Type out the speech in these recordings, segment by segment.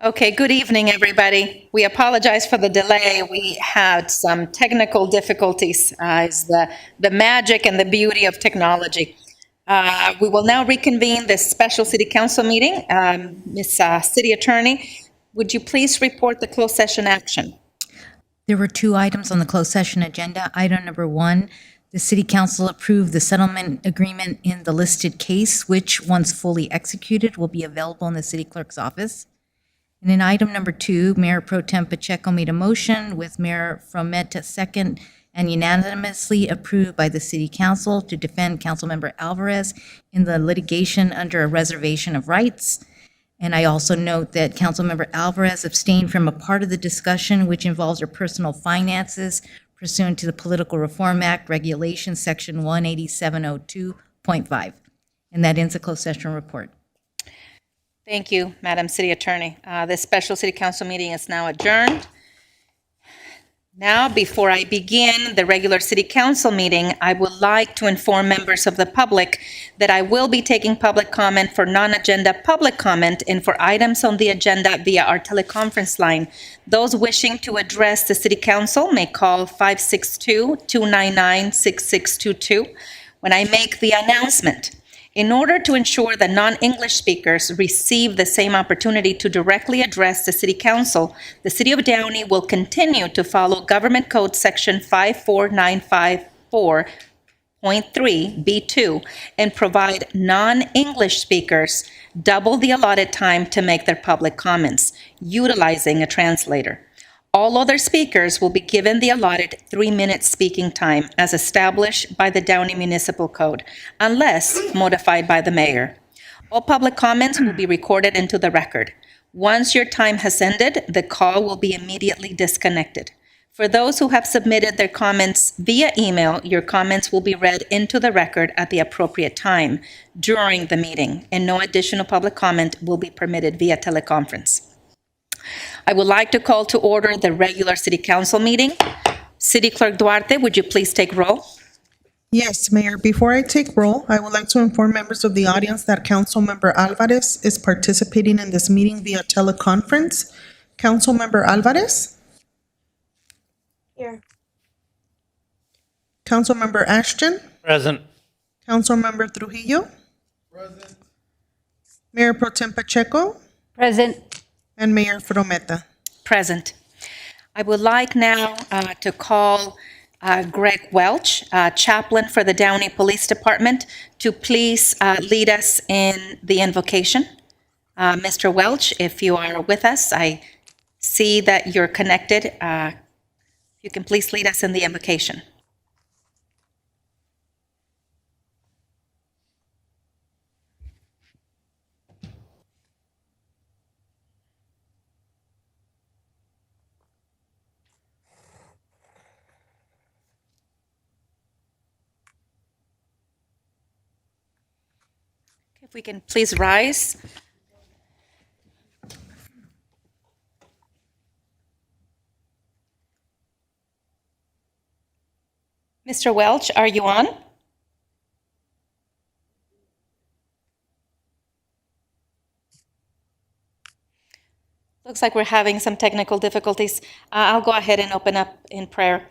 Okay, good evening, everybody. We apologize for the delay. We had some technical difficulties. Is the magic and the beauty of technology. We will now reconvene this special city council meeting. Ms. City Attorney, would you please report the closed session action? There were two items on the closed session agenda. Item number one, the city council approved the settlement agreement in the listed case, which, once fully executed, will be available in the city clerk's office. And in item number two, Mayor Pro Tem Pacheco made a motion with Mayor Frometa second and unanimously approved by the city council to defend Councilmember Alvarez in the litigation under a reservation of rights. And I also note that Councilmember Alvarez abstained from a part of the discussion which involves her personal finances pursuant to the Political Reform Act Regulation Section 18702.5. And that ends the closed session report. Thank you, Madam City Attorney. This special city council meeting is now adjourned. Now, before I begin the regular city council meeting, I would like to inform members of the public that I will be taking public comment for non-agenda public comment and for items on the agenda via our teleconference line. Those wishing to address the city council may call 562-299-6622 when I make the announcement. In order to ensure that non-English speakers receive the same opportunity to directly address the City Council, the City of Downey will continue to follow Government Code Section 54954.3 B2 and provide non-English speakers double the allotted time to make their public comments, utilizing a translator. All other speakers will be given the allotted 3-minute speaking time as established by the Downey Municipal Code, unless modified by the mayor. All public comments will be recorded into the record. Once your time has ended, the call will be immediately disconnected. For those who have submitted their comments via email, your comments will be read into the record at the appropriate time during the meeting, and no additional public comment will be permitted via teleconference. I would like to call to order the regular city council meeting. City Clerk Duarte, would you please take roll? Yes, Mayor. Before I take roll, I would like to inform members of the audience that Councilmember Alvarez is participating in this meeting via teleconference. Councilmember Alvarez? Here. Councilmember Ashton? Present. Councilmember Trujillo? Present. Mayor Pro Tem Pacheco? Present. And Mayor Frometa. Present. I would like now to call Greg Welch, chaplain for the Downey Police Department, to please lead us in the invocation. Mr. Welch, if you are with us, I see that you're connected. You can please lead us in the invocation. If we can please rise. Mr. Welch, are you on? Looks like we're having some technical difficulties. I'll go ahead and open up in prayer.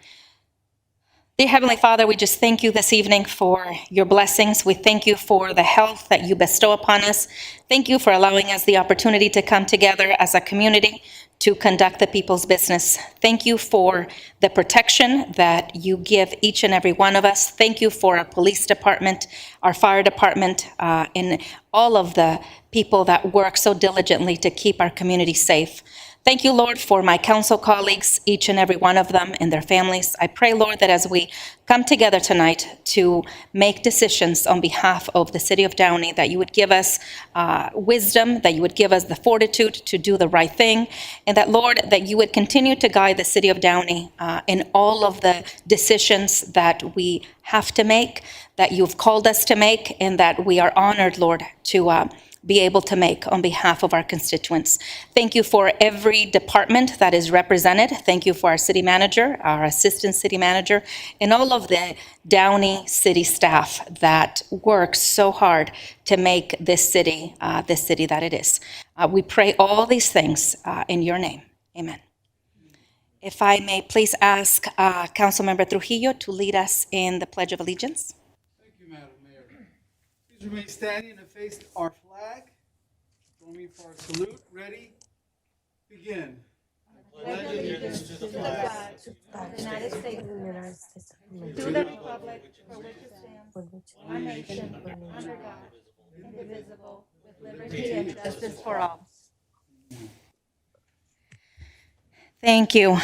Dear Heavenly Father, we just thank you this evening for your blessings. We thank you for the health that you bestow upon us. Thank you for allowing us the opportunity to come together as a community to conduct the people's business. Thank you for the protection that you give each and every one of us. Thank you for our police department, our fire department, and all of the people that work so diligently to keep our community safe. Thank you, Lord, for my council colleagues, each and every one of them and their families. I pray, Lord, that as we come together tonight to make decisions on behalf of the city of Downey, that you would give us wisdom, that you would give us the fortitude to do the right thing, and that, Lord, that you would continue to guide the city of Downey in all of the decisions that we have to make, that you've called us to make, and that we are honored, Lord, to be able to make on behalf of our constituents. Thank you for every department that is represented. Thank you for our city manager, our assistant city manager, and all of the Downey city staff that works so hard to make this city that it is. We pray all these things in your name. Amen. If I may please ask Councilmember Trujillo to lead us in the Pledge of Allegiance. Thank you, Madam Mayor. Please remain standing and face our flag. Join me for our salute. Ready? Begin. To the republic for which it stands, one nation, under God, indivisible, with liberty and justice for all. Thank you.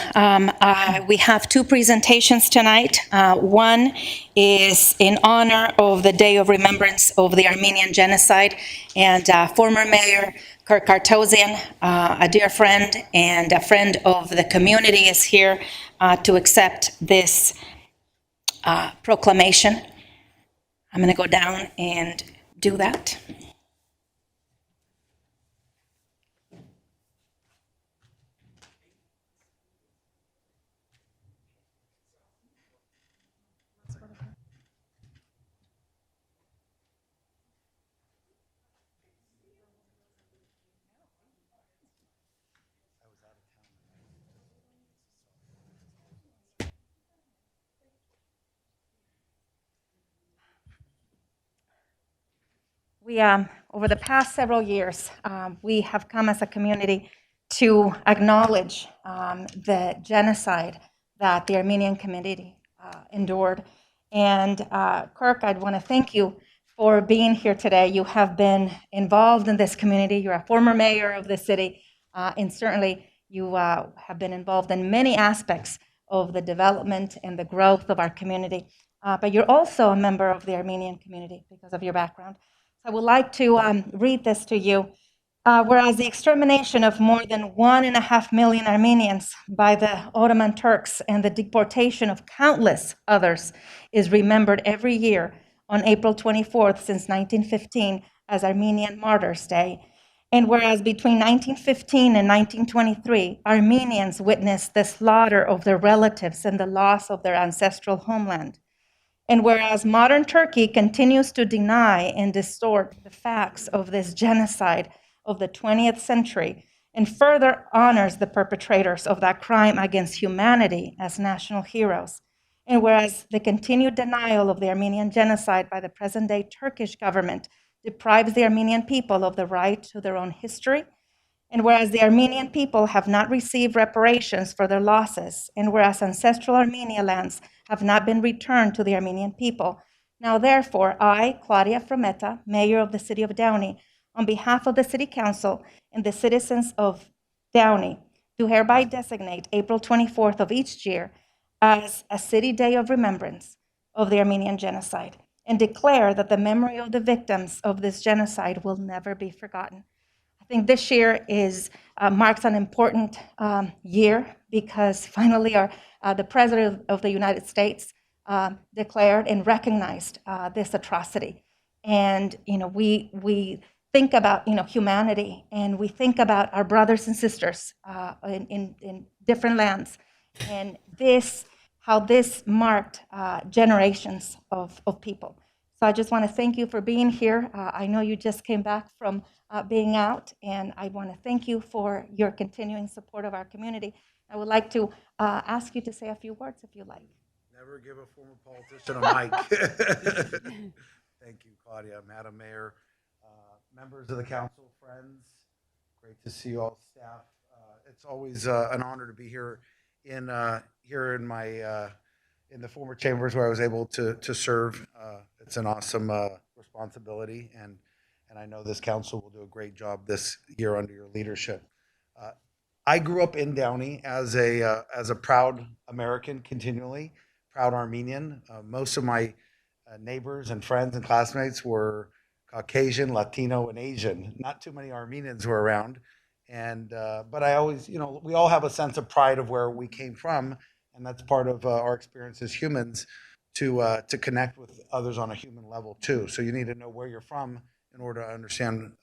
We have two presentations tonight. One is in honor of the Day of Remembrance of the Armenian Genocide, and former Mayor Kirk Kartosian, a dear friend and a friend of the community, is here to accept this proclamation. I'm going to go down and do that. We, over the past several years, we have come as a community to acknowledge the genocide that the Armenian community endured. And Kirk, I'd want to thank you for being here today. You have been involved in this community. You're a former mayor of the city, and certainly you have been involved in many aspects of the development and the growth of our community. But you're also a member of the Armenian community because of your background. I would like to read this to you. Whereas the extermination of more than 1.5 million Armenians by the Ottoman Turks and the deportation of countless others is remembered every year on April 24th since 1915 as Armenian Martyrs' Day. And whereas between 1915 and 1923, Armenians witnessed the slaughter of their relatives and the loss of their ancestral homeland. And whereas modern Turkey continues to deny and distort the facts of this genocide of the 20th century and further honors the perpetrators of that crime against humanity as national heroes. And whereas the continued denial of the Armenian genocide by the present-day Turkish government deprives the Armenian people of the right to their own history, and whereas the Armenian people have not received reparations for their losses, and whereas ancestral Armenia lands have not been returned to the Armenian people, now therefore I, Claudia Frometa, Mayor of the City of Downey, on behalf of the City Council and the citizens of Downey, do hereby designate April 24th of each year as a City Day of Remembrance of the Armenian Genocide, and declare that the memory of the victims of this genocide will never be forgotten. I think this year marks an important year because finally the President of the United States declared and recognized this atrocity. And we think about humanity, and we think about our brothers and sisters in different lands, and how this marked generations of people. So I just want to thank you for being here. I know you just came back from being out, and I want to thank you for your continuing support of our community. I would like to ask you to say a few words if you like. Never give a former politician a mic. Thank you, Claudia, Madam Mayor, members of the council, friends. Great to see you all, staff. It's always an honor to be here in my in the former chambers where I was able to serve. It's an awesome responsibility, and I know this council will do a great job this year under your leadership. I grew up in Downey as a proud American, continually proud Armenian. Most of my neighbors and friends and classmates were Caucasian, Latino, and Asian. Not too many Armenians were around, and but I always, we all have a sense of pride of where we came from, and that's part of our experience as humans to connect with others on a human level too. So you need to know where you're from in order to understand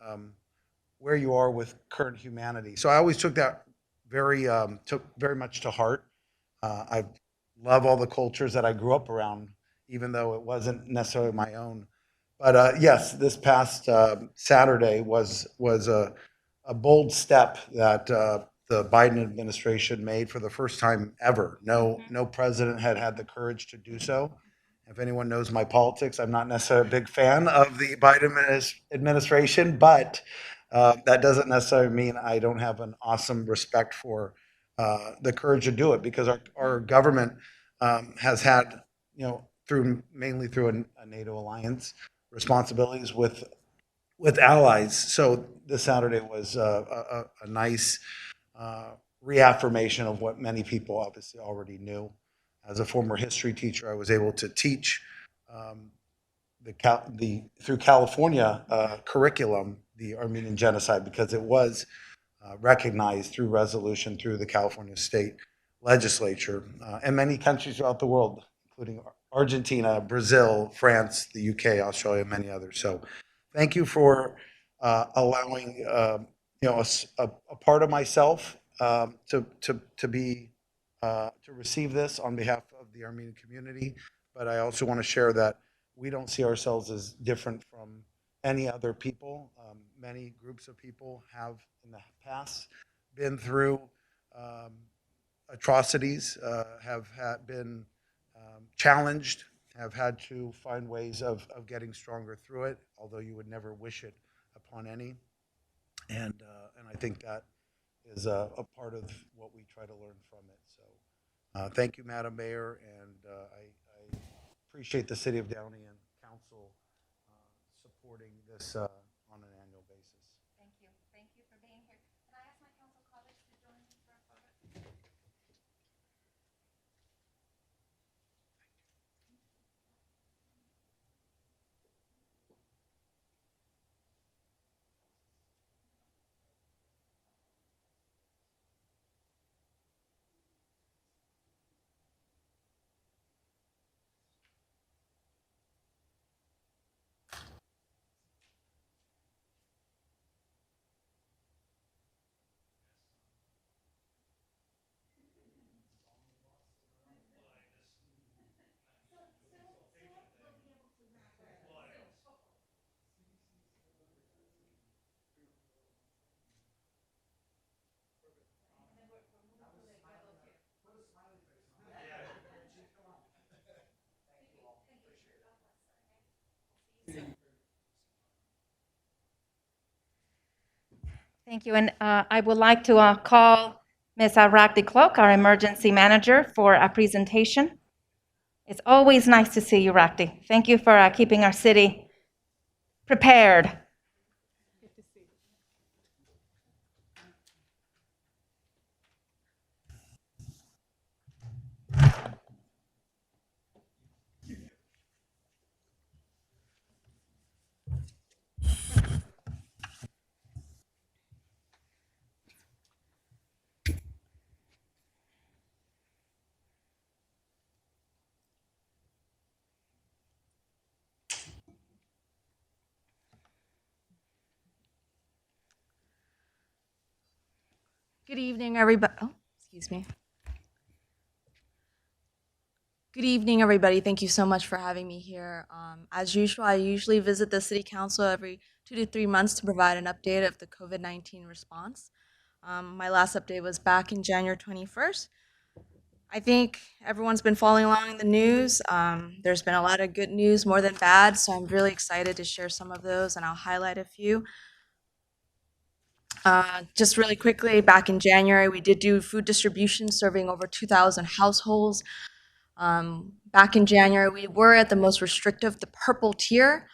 where you are with current humanity. So I always took that very much to heart. I love all the cultures that I grew up around, even though it wasn't necessarily my own. But yes, this past Saturday was a a bold step that the Biden administration made for the first time ever. No president had the courage to do so. If anyone knows my politics, I'm not necessarily a big fan of the Biden administration, but that doesn't necessarily mean I don't have an awesome respect for the courage to do it, because our government has had, mainly through a NATO alliance, responsibilities with allies. So this Saturday was a nice reaffirmation of what many people obviously already knew. As a former history teacher, I was able to teach through California curriculum the Armenian genocide, because it was recognized through resolution through the California state legislature, and many countries throughout the world, including Argentina, Brazil, France, the UK, Australia, and many others. So thank you for allowing a part of myself to be to receive this on behalf of the Armenian community. But I also want to share that we don't see ourselves as different from any other people. Many groups of people have in the past been through atrocities, have been challenged, have had to find ways of getting stronger through it, although you would never wish it upon any. And I think that is a part of what we try to learn from it. So thank you, Madam Mayor, and I appreciate the City of Downey and Council supporting this on an annual basis. Thank you. Thank you for being here. Can I ask my council colleagues to join me for a photo? Thank you. And I would like to call Ms. Ragdi Cloak, our emergency manager, for a presentation. It's always nice to see you, Ragdi. Thank you for keeping our city prepared. Good evening, everybody. Oh, excuse me. Good evening, everybody. Thank you so much for having me here. As usual, I usually visit the City Council every 2 to 3 months to provide an update of the COVID-19 response. My last update was back in January 21st. I think everyone's been following along in the news. There's been a lot of good news, more than bad, so I'm really excited to share some of those, and I'll highlight a few. Just really quickly, back in January, we did do food distribution, serving over 2,000 households. Back in January, we were at the most restrictive, the purple tier.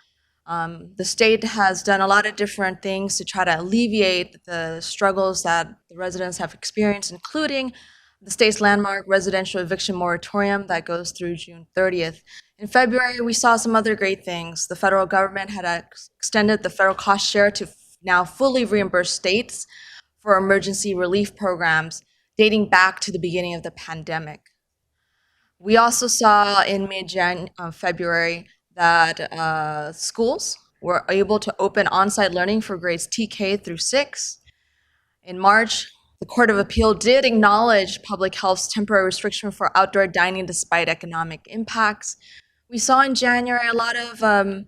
The state has done a lot of different things to try to alleviate the struggles that the residents have experienced, including the state's landmark residential eviction moratorium that goes through June 30th. In February, we saw some other great things. The federal government had extended the federal cost share to now fully reimburse states for emergency relief programs dating back to the beginning of the pandemic. We also saw in mid-February that schools were able to open on-site learning for grades TK through 6. In March, the Court of Appeal did acknowledge public health's temporary restriction for outdoor dining despite economic impacts. We saw in January a lot of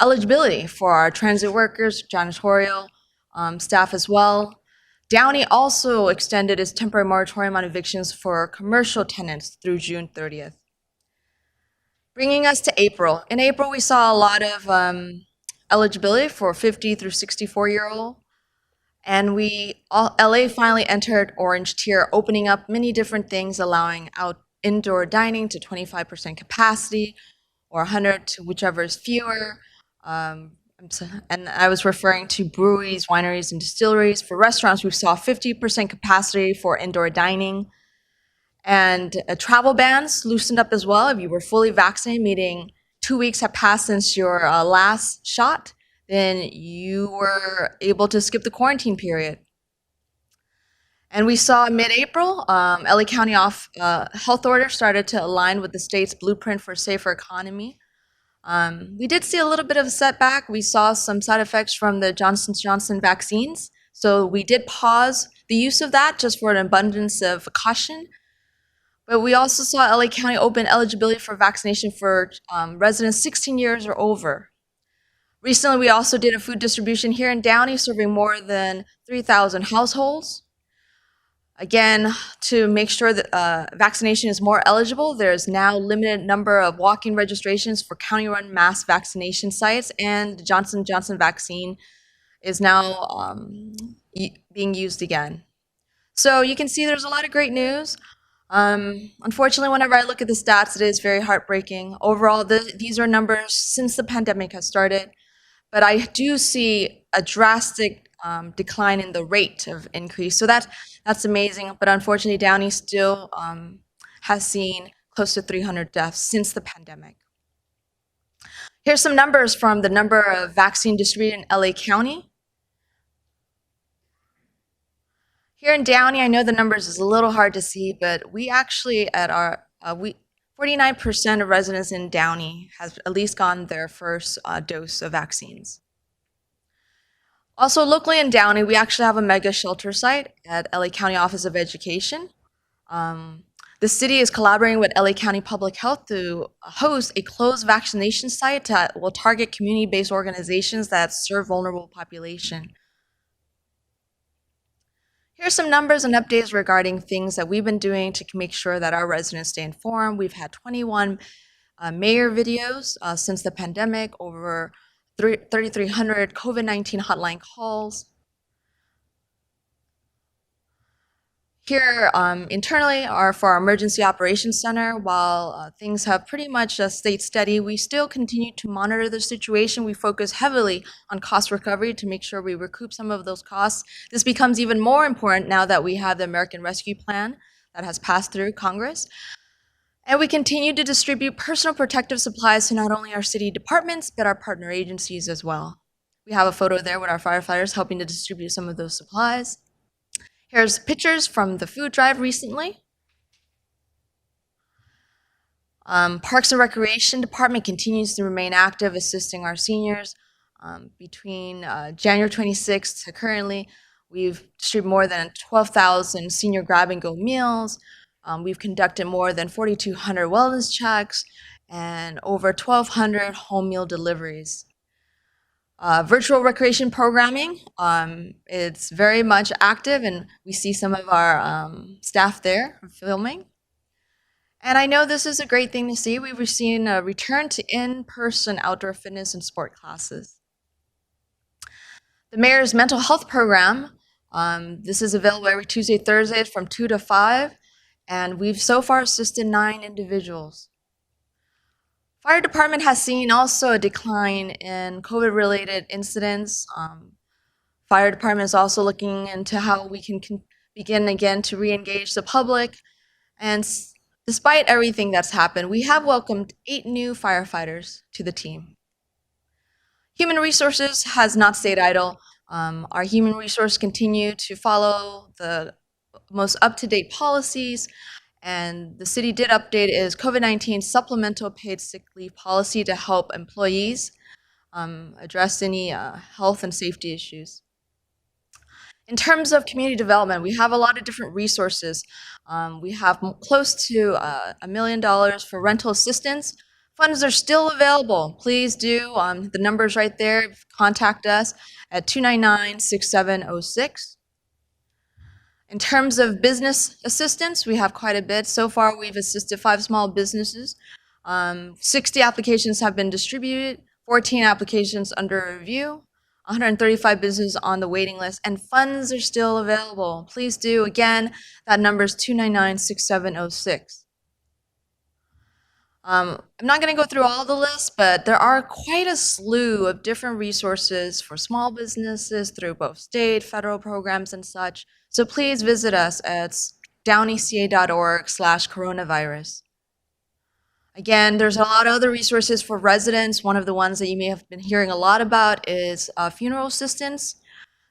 eligibility for our transit workers, janitorial, staff as well. Downey also extended its temporary moratorium on evictions for commercial tenants through June 30th. Bringing us to April. In April, we saw a lot of eligibility for 50 through 64-year-old. And LA finally entered orange tier, opening up many different things, allowing out indoor dining to 25% capacity or 100 to whichever is fewer. And I was referring to breweries, wineries, and distilleries. For restaurants, we saw 50% capacity for indoor dining. And travel bans loosened up as well. If you were fully vaccinated, meaning 2 weeks have passed since your last shot, then you were able to skip the quarantine period. And we saw mid-April, LA County health order started to align with the state's blueprint for a safer economy. We did see a little bit of a setback. We saw some side effects from the Johnson & Johnson vaccines. So we did pause the use of that just for an abundance of caution. But we also saw LA County open eligibility for vaccination for residents 16 years or over. Recently, we also did a food distribution here in Downey, serving more than 3,000 households. Again, to make sure that vaccination is more eligible, there's now limited number of walk-in registrations for county-run mass vaccination sites, and the Johnson & Johnson vaccine is now being used again. So you can see there's a lot of great news. Unfortunately, whenever I look at the stats, it is very heartbreaking. Overall, these are numbers since the pandemic has started, but I do see a drastic decline in the rate of increase. So that's amazing, but unfortunately, Downey still has seen close to 300 deaths since the pandemic. Here's some numbers from the number of vaccine distributed in LA County. Here in Downey, I know the numbers is a little hard to see, but we actually 49% of residents in Downey has at least gotten their first dose of vaccines. Also, locally in Downey, we actually have a mega shelter site at LA County Office of Education. The city is collaborating with LA County Public Health to host a closed vaccination site that will target community-based organizations that serve vulnerable population. Here's some numbers and updates regarding things that we've been doing to make sure that our residents stay informed. We've had 21 mayor videos since the pandemic, over 3,300 COVID-19 hotline calls. Here internally are for our Emergency Operations Center. While things have pretty much stayed steady, we still continue to monitor the situation. We focus heavily on cost recovery to make sure we recoup some of those costs. This becomes even more important now that we have the American Rescue Plan that has passed through Congress. And we continue to distribute personal protective supplies to not only our city departments, but our partner agencies as well. We have a photo there with our firefighters helping to distribute some of those supplies. Here's pictures from the food drive recently. Parks and Recreation Department continues to remain active, assisting our seniors. Between January 26th to currently, we've distributed more than 12,000 senior grab-and-go meals. We've conducted more than 4,200 wellness checks and over 1,200 home meal deliveries. Virtual recreation programming, it's very much active, and we see some of our staff there filming. And I know this is a great thing to see. We've seen a return to in-person outdoor fitness and sport classes. The mayor's mental health program, this is available every Tuesday, Thursday from 2 to 5, and we've so far assisted 9 individuals. Fire department has seen also a decline in COVID-related incidents. Fire department is also looking into how we can begin again to re-engage the public. And despite everything that's happened, we have welcomed 8 new firefighters to the team. Human resources has not stayed idle. Our human resource continue to follow the most up-to-date policies. And the city did update its COVID-19 supplemental paid sick leave policy to help employees address any health and safety issues. In terms of community development, we have a lot of different resources. We have close to $1 million for rental assistance Funds are still available. Please do. The number's right there. Contact us at 299-6706. In terms of business assistance, we have quite a bit. So far, we've assisted 5 small businesses. 60 applications have been distributed, 14 applications under review, 135 businesses on the waiting list, and funds are still available. Please do. Again, that number is 299-6706. I'm not going to go through all the lists, but there are quite a slew of different resources for small businesses through both state, federal programs, and such. So please visit us at downeyca.org/coronavirus. Again, there's a lot of other resources for residents. One of the ones that you may have been hearing a lot about is funeral assistance.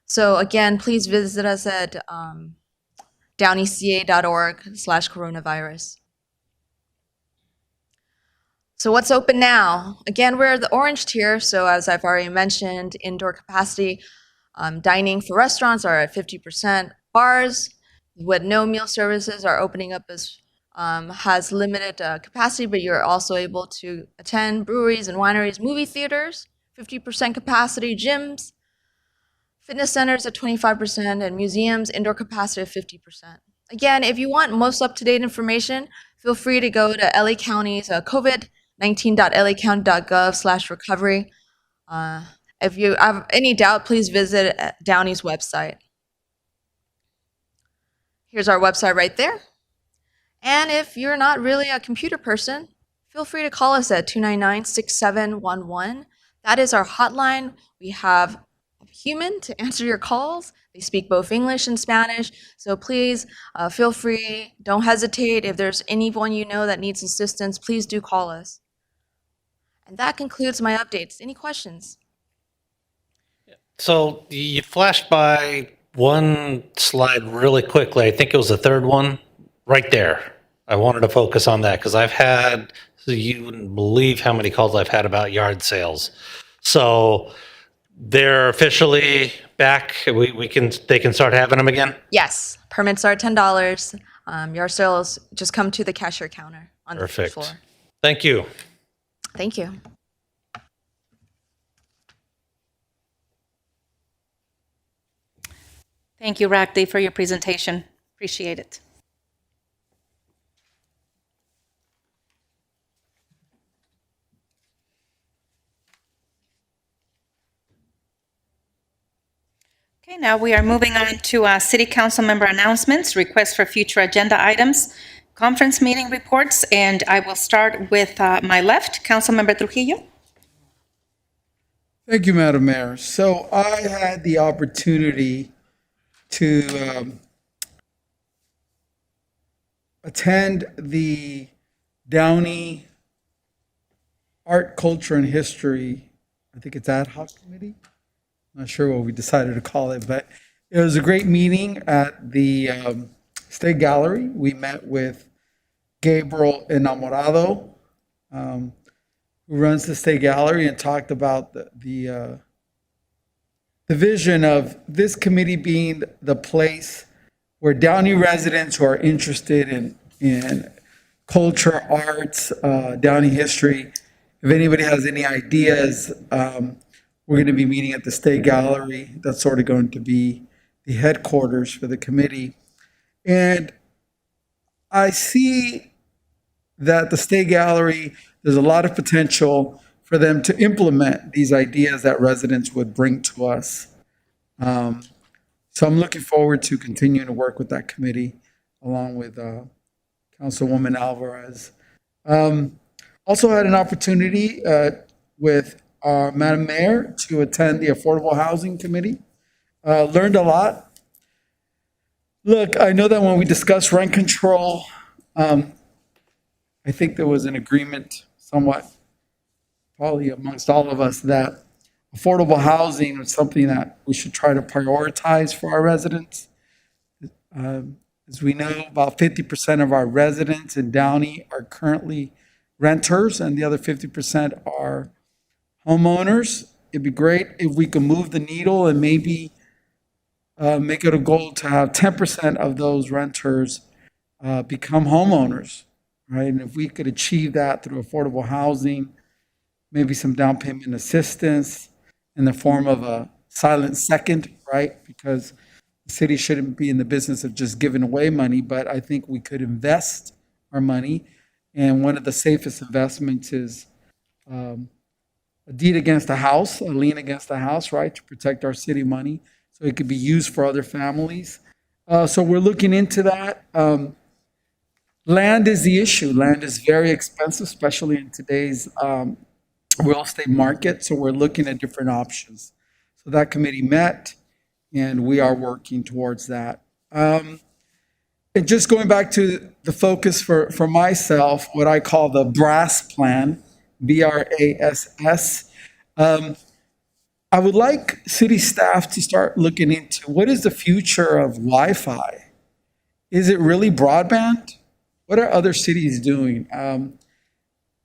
So again, please visit us at downeyca.org/coronavirus. So what's open now? Again, we're the orange tier, so as I've already mentioned, indoor capacity dining for restaurants are at 50%. Bars with no meal services are opening up as has limited capacity, but you're also able to attend breweries and wineries, movie theaters, 50% capacity, gyms, fitness centers at 25%, and museums, indoor capacity of 50%. Again, if you want most up-to-date information, feel free to go to LA County's covid19.lacounty.gov/recovery. If you have any doubt, please visit Downey's website. Here's our website right there. And if you're not really a computer person, feel free to call us at 299-6711. That is our hotline. We have a human to answer your calls. They speak both English and Spanish, so please feel free. Don't hesitate. If there's anyone you know that needs assistance, please do call us. And that concludes my updates. Any questions? So you flashed by one slide really quickly. I think it was the third one right there. I wanted to focus on that because I've had, so you wouldn't believe how many calls I've had about yard sales. So they're officially back. They can start having them again. Yes, permits are $10. Yard sales just come to the cashier counter on the Perfect. floor. Thank you. Thank you. Thank you, Ragdi, for your presentation. Appreciate it. Okay, now we are moving on to City Council member announcements, requests for future agenda items, conference meeting reports, and I will start with my left, Councilmember Trujillo. Thank you, Madam Mayor. So I had the opportunity to attend the Downey Art, Culture, and History, I think it's ad hoc committee. Not sure what we decided to call it, but it was a great meeting at the State Gallery. We met with Gabriel Enamorado, who runs the State Gallery, and talked about the vision of this committee being the place where Downey residents who are interested in culture, arts, Downey history, if anybody has any ideas, we're going to be meeting at the State Gallery. That's sort of going to be the headquarters for the committee. And I see that the State Gallery, there's a lot of potential for them to implement these ideas that residents would bring to us. So I'm looking forward to continuing to work with that committee along with Councilwoman Alvarez. Also had an opportunity with Madam Mayor to attend the Affordable Housing Committee. Learned a lot. Look, I know that when we discussed rent control, I think there was an agreement somewhat, probably amongst all of us, that affordable housing was something that we should try to prioritize for our residents. As we know, about 50% of our residents in Downey are currently renters, and the other 50% are homeowners. It'd be great if we could move the needle and maybe make it a goal to have 10% of those renters become homeowners. right? And if we could achieve that through affordable housing, maybe some down payment assistance in the form of a silent second, right? Because the city shouldn't be in the business of just giving away money, but I think we could invest our money. And one of the safest investments is a deed against a house, a lien against a house, right, to protect our city money so it could be used for other families. So we're looking into that. Land is the issue. Land is very expensive, especially in today's real estate market. So we're looking at different options. So that committee met, and we are working towards that. And just going back to the focus for myself, what I call the BRASS plan, BRASS. I would like city staff to start looking into what is the future of Wi-Fi? Is it really broadband? What are other cities doing?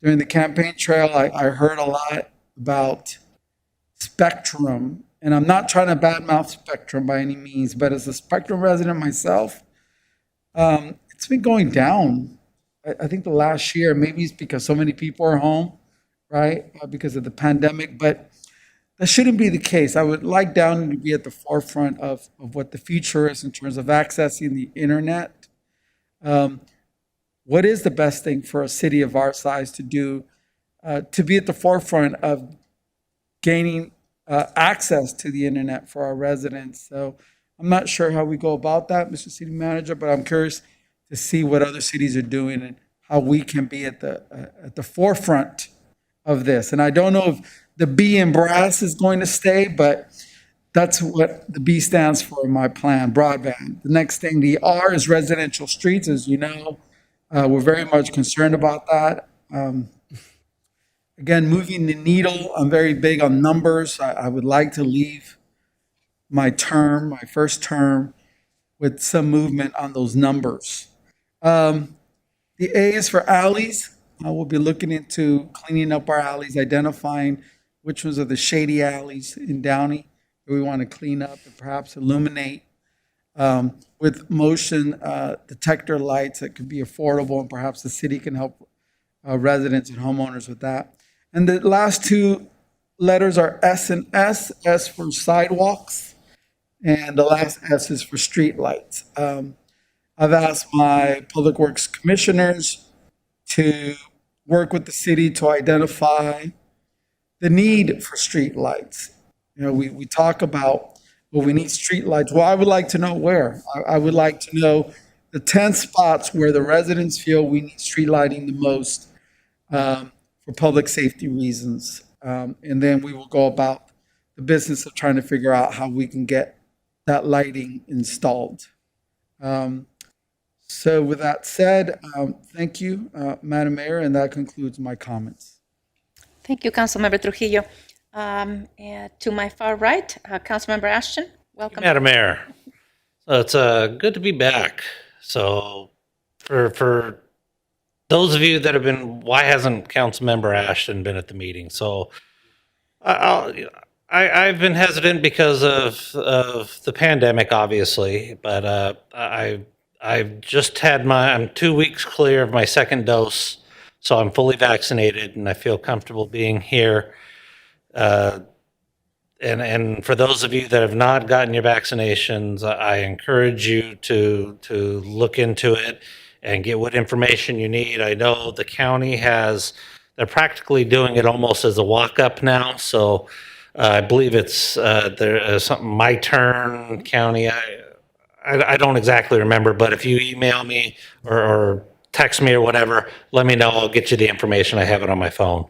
During the campaign trail, I heard a lot about Spectrum, and I'm not trying to badmouth Spectrum by any means, but as a Spectrum resident myself, it's been going down. I think the last year, maybe it's because so many people are home, right? Because of the pandemic, but that shouldn't be the case. I would like Downey to be at the forefront of what the future is in terms of accessing the internet. What is the best thing for a city of our size to do to be at the forefront of gaining access to the internet for our residents? So I'm not sure how we go about that, Mr. City Manager, but I'm curious to see what other cities are doing and how we can be at the forefront of this. And I don't know if the B in brass is going to stay, but that's what the B stands for in my plan, broadband. The next thing, the R is residential streets, as you know. We're very much concerned about that. Again, moving the needle, I'm very big on numbers. I would like to leave my first term, with some movement on those numbers. The A is for alleys. We'll be looking into cleaning up our alleys, identifying which ones are the shady alleys in Downey that we want to clean up and perhaps illuminate with motion detector lights that could be affordable, and perhaps the city can help residents and homeowners with that. And the last two letters are S and S. S for sidewalks, and the last S is for street lights. I've asked my public works commissioners to work with the city to identify the need for street lights. You know, we talk about, well, we need street lights. Well, I would like to know where. I would like to know the 10 spots where the residents feel we need street lighting the most for public safety reasons. And then we will go about the business of trying to figure out how we can get that lighting installed. So with that said, thank you, Madam Mayor, and that concludes my comments. Thank you, Councilmember Trujillo. And to my far right, Councilmember Ashton, welcome. Madam Mayor, so it's good to be back. So for those of you that have been, why hasn't Councilmember Ashton been at the meeting? So I've been hesitant because of the pandemic, obviously, but I've just had I'm 2 weeks clear of my second dose, so I'm fully vaccinated and I feel comfortable being here. And for those of you that have not gotten your vaccinations, I encourage you to look into it and get what information you need. I know the county they're practically doing it almost as a walk-up now. So I believe it's there something My Turn County. I don't exactly remember, but if you email me or text me or whatever, let me know. I'll get you the information. I have it on my phone.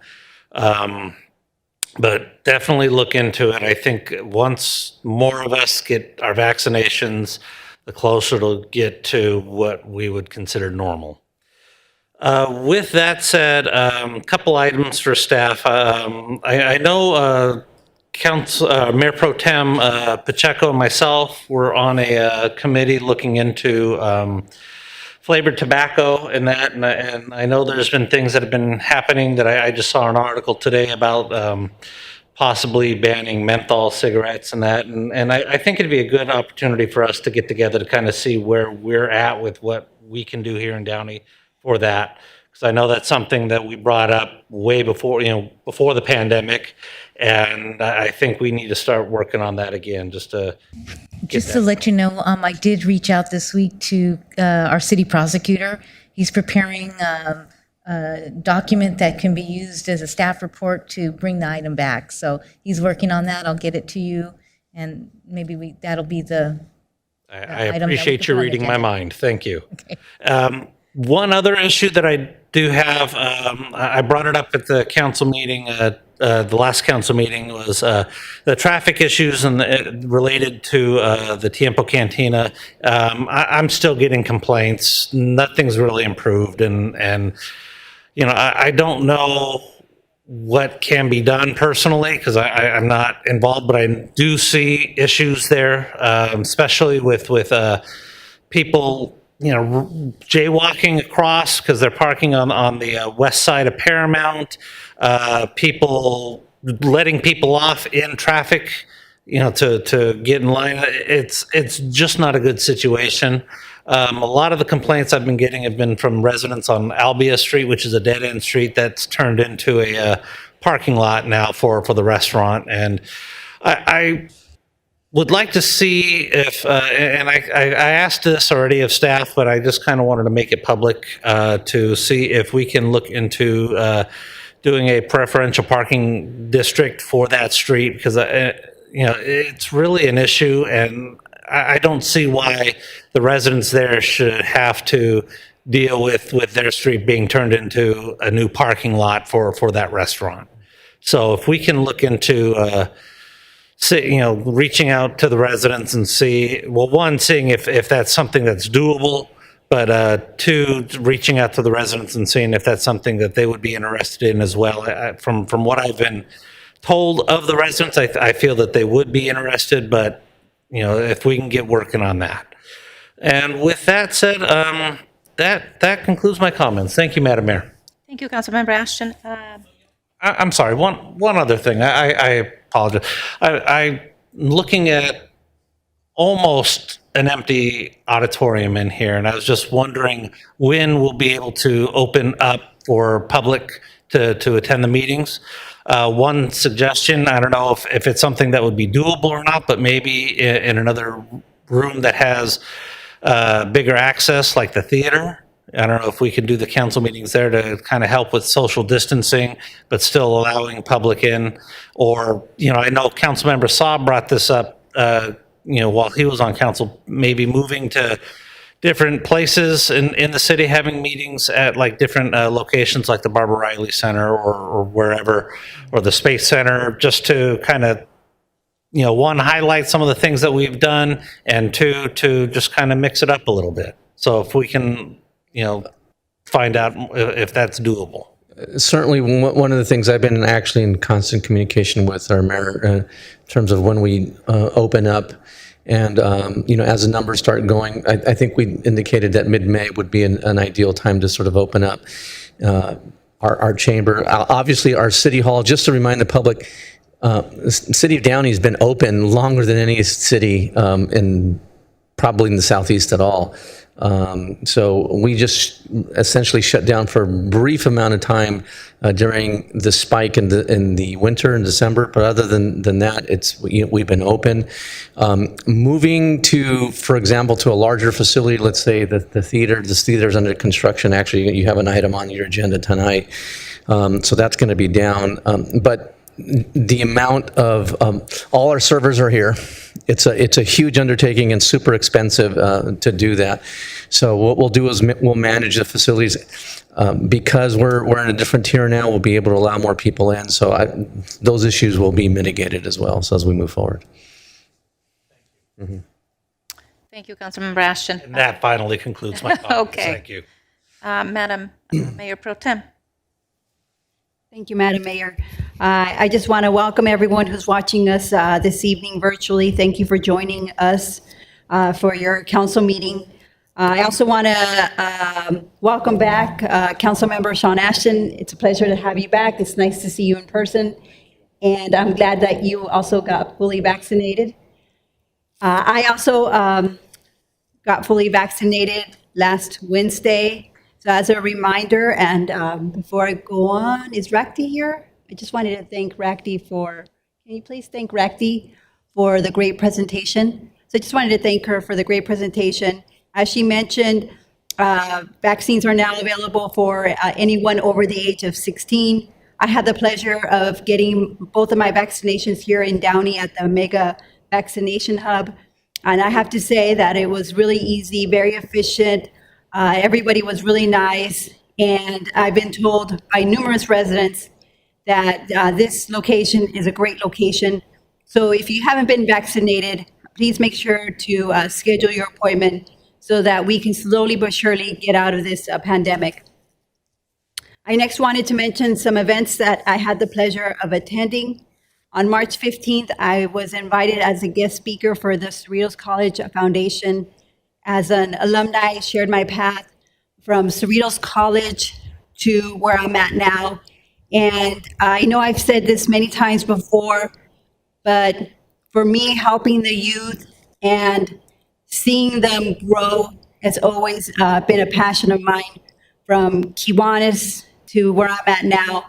But definitely look into it. I think once more of us get our vaccinations, the closer it'll get to what we would consider normal. With that said, a couple items for staff. I know Mayor Pro Tem Pacheco and myself were on a committee looking into flavored tobacco and that, and I know there's been things that have been happening that I just saw an article today about possibly banning menthol cigarettes and that, and I think it'd be a good opportunity for us to get together to kind of see where we're at with what we can do here in Downey for that. Because I know that's something that we brought up way before, before the pandemic. And I think we need to start working on that again, just to Let you know, I did reach out this week to our city prosecutor. He's preparing a document that can be used as a staff report to bring the item back. So he's working on that. I'll get it to you, and maybe that'll be the I item that we appreciate can you put on the reading my agenda. mind. Thank you. One other issue that I do have, I brought it up at the council meeting, the last council meeting, was the traffic issues and related to the Tiempo Cantina. I'm still getting complaints. Nothing's really improved, and I don't know what can be done personally, because I'm not involved, but I do see issues there, especially with people, jaywalking across because they're parking on the west side of Paramount, people letting people off in traffic, to get in line. It's just not a good situation. A lot of the complaints I've been getting have been from residents on Albia Street, which is a dead-end street that's turned into a parking lot now for the restaurant. And I would like to see if, and I asked this already of staff, but I just kind of wanted to make it public to see if we can look into doing a preferential parking district for that street, because it's really an issue, and I don't see why the residents there should have to deal with their street being turned into a new parking lot for that restaurant. So if we can look into reaching out to the residents and see, well, one, seeing if that's something that's doable, but two, reaching out to the residents and seeing if that's something that they would be interested in as well. From what I've been told of the residents, I feel that they would be interested, but if we can get working on that. And with that said, that concludes my comments. Thank you, Madam Mayor. Thank you, Councilmember Ashton. I'm sorry, one other thing. I apologize. I'm looking at almost an empty auditorium in here, and I was just wondering when we'll be able to open up for public to attend the meetings. One suggestion, I don't know if it's something that would be doable or not, but maybe in another room that has bigger access, like the theater. I don't know if we can do the council meetings there to kind of help with social distancing, but still allowing public in. Or, I know Councilmember Saab brought this up, while he was on council, maybe moving to different places in the city, having meetings at like different locations, like the Barbara Riley Center or wherever, or the Space Center, just to kind of, one, highlight some of the things that we've done, and two, to just kind of mix it up a little bit. So if we can, find out if that's doable. Certainly, one of the things I've been actually in constant communication with our mayor in terms of when we open up, and as the numbers start going, I think we indicated that mid-May would be an ideal time to sort of open up our chamber. Obviously, our city hall. Just to remind the public, the city of Downey has been open longer than any city probably in the southeast at all. So we just essentially shut down for a brief amount of time during the spike in the winter in December. But other than that, we've been open. Moving to, for example, to a larger facility, let's say the theater. This theater is under construction. Actually, you have an item on your agenda tonight, so that's going to be down. But the amount of all our servers are here. It's a huge undertaking and super expensive to do that. So what we'll do is we'll manage the facilities because we're in a different tier now. We'll be able to allow more people in. So those issues will be mitigated as well. So as we move forward. Thank you, Councilmember Ashton. And that finally concludes my comments. Okay. Thank you. Madam Mayor Pro Tem. Thank you, Madam Mayor. I just want to welcome everyone who's watching us this evening virtually. Thank you for joining us for your council meeting. I also want to welcome back Councilmember Sean Ashton. It's a pleasure to have you back. It's nice to see you in person. And I'm glad that you also got fully vaccinated. I also got fully vaccinated last Wednesday. So as a reminder, and before I go on, is Rakti here? I just wanted to thank Rakti can you please thank Rakti for the great presentation? So I just wanted to thank her for the great presentation. As she mentioned, vaccines are now available for anyone over the age of 16. I had the pleasure of getting both of my vaccinations here in Downey at the Mega Vaccination Hub. And I have to say that it was really easy, very efficient. Everybody was really nice. And I've been told by numerous residents that this location is a great location. So if you haven't been vaccinated, please make sure to schedule your appointment so that we can slowly but surely get out of this pandemic. I next wanted to mention some events that I had the pleasure of attending. On March 15th, I was invited as a guest speaker for the Cerritos College Foundation. As an alumni, shared my path from Cerritos College to where I'm at now. And I know I've said this many times before, but for me, helping the youth and seeing them grow has always been a passion of mine. From Kiwanis to where I'm at now,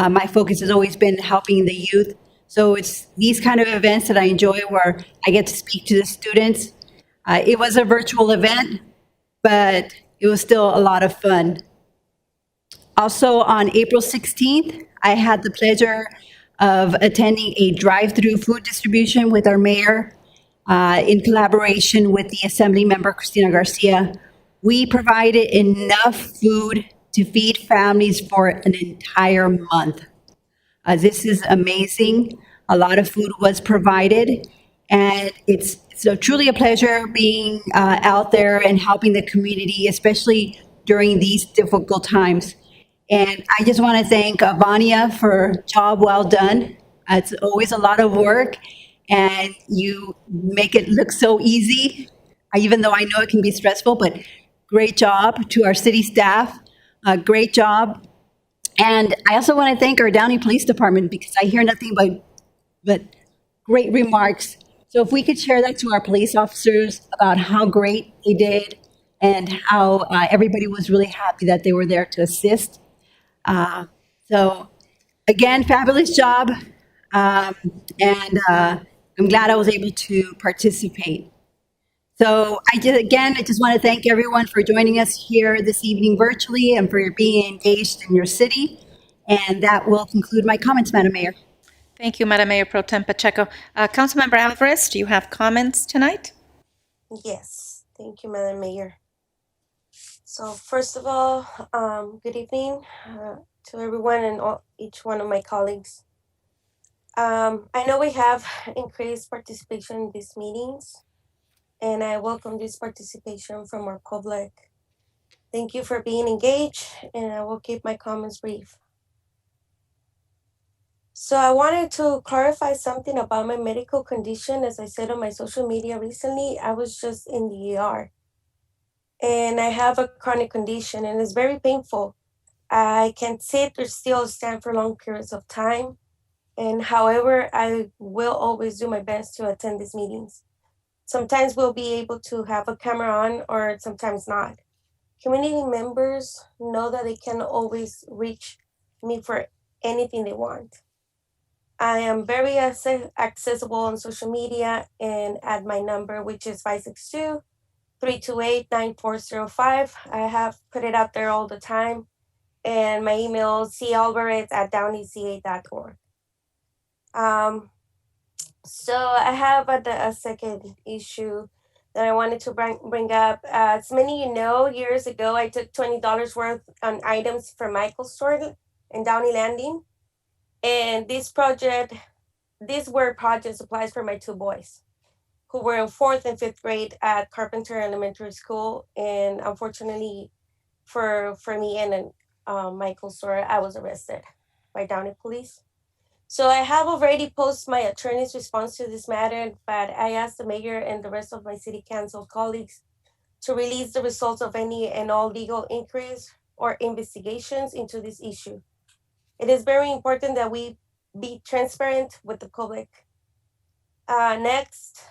my focus has always been helping the youth. So it's these kind of events that I enjoy where I get to speak to the students. It was a virtual event, but it was still a lot of fun. Also, on April 16th, I had the pleasure of attending a drive-through food distribution with our mayor in collaboration with the Assembly member, Cristina Garcia. We provided enough food to feed families for an entire month. This is amazing. A lot of food was provided, and it's so truly a pleasure being out there and helping the community, especially during these difficult times. And I just want to thank Vania for job well done. It's always a lot of work, and you make it look so easy, even though I know it can be stressful, but great job to our city staff. Great job. And I also want to thank our Downey Police Department because I hear nothing but great remarks. So if we could share that to our police officers about how great they did and how everybody was really happy that they were there to assist. So again, fabulous job. And I'm glad I was able to participate. So I just want to thank everyone for joining us here this evening virtually and for being engaged in your city. And that will conclude my comments, Madam Mayor. Thank you, Madam Mayor Pro Tem Pacheco. Councilmember Alvarez, do you have comments tonight? Yes, thank you, Madam Mayor. So first of all, good evening to everyone and each one of my colleagues. I know we have increased participation in these meetings, and I welcome this participation from our public. Thank you for being engaged, and I will keep my comments brief. So I wanted to clarify something about my medical condition. As I said on my social media recently, I was just in the ER. And I have a chronic condition and it's very painful. I can't sit or still stand for long periods of time. And however, I will always do my best to attend these meetings. Sometimes we'll be able to have a camera on or sometimes not. Community members know that they can always reach me for anything they want. I am very accessible on social media and at my number, which is 562-328-9405. I have put it out there all the time. And my email is calvarez@downeyca.org. So I have a second issue that I wanted to bring up. As many of you know, years ago, I took $20 worth on items from Michael's store in Downey Landing. And these were project supplies for my two boys who were in 4th and 5th grade at Carpenter Elementary School. And unfortunately for me and Michael's store, I was arrested by Downey police. So I have already posted my attorney's response to this matter, but I asked the mayor and the rest of my city council colleagues to release the results of any and all legal inquiries or investigations into this issue. It is very important that we be transparent with the public. Next,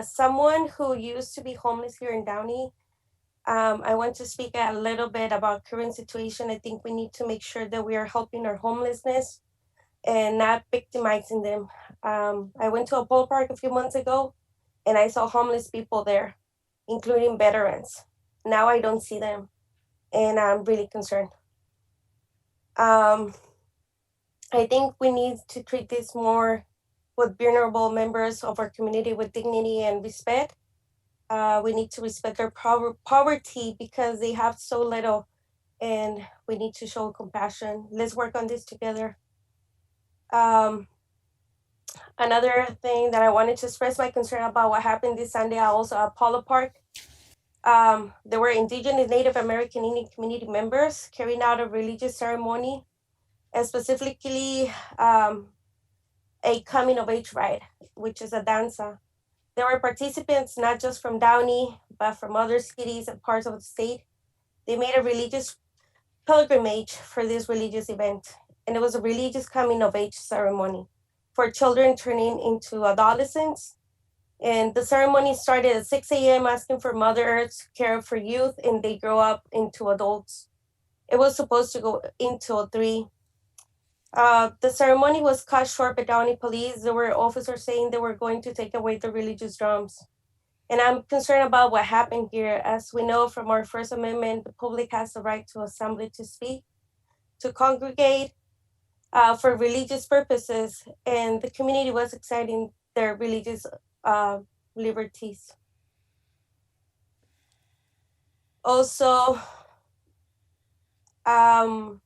someone who used to be homeless here in Downey I want to speak a little bit about current situation. I think we need to make sure that we are helping our homelessness and not victimizing them. I went to a pole park a few months ago and I saw homeless people there, including veterans. Now I don't see them, and I'm really concerned. Um, I think we need to treat this more with vulnerable members of our community with dignity and respect. We need to respect their poverty because they have so little, and we need to show compassion. Let's work on this together. Um, Another thing that I wanted to express my concern about what happened this Sunday also at Polo Park. There were indigenous Native American Indian community members carrying out a religious ceremony, and specifically a coming of age ride, which is a danza. There were participants not just from Downey, but from other cities and parts of the state. They made a religious pilgrimage for this religious event, and it was a religious coming of age ceremony for children turning into adolescents. And the ceremony started at 6 a.m., asking for Mother Earth's care for youth, and they grow up into adults. It was supposed to go until 3. The ceremony was cut short by Downey police. There were officers saying they were going to take away the religious drums. And I'm concerned about what happened here. As we know from our First Amendment, the public has the right to assembly, to speak, to congregate for religious purposes, and the community was exciting their religious liberties. Also, I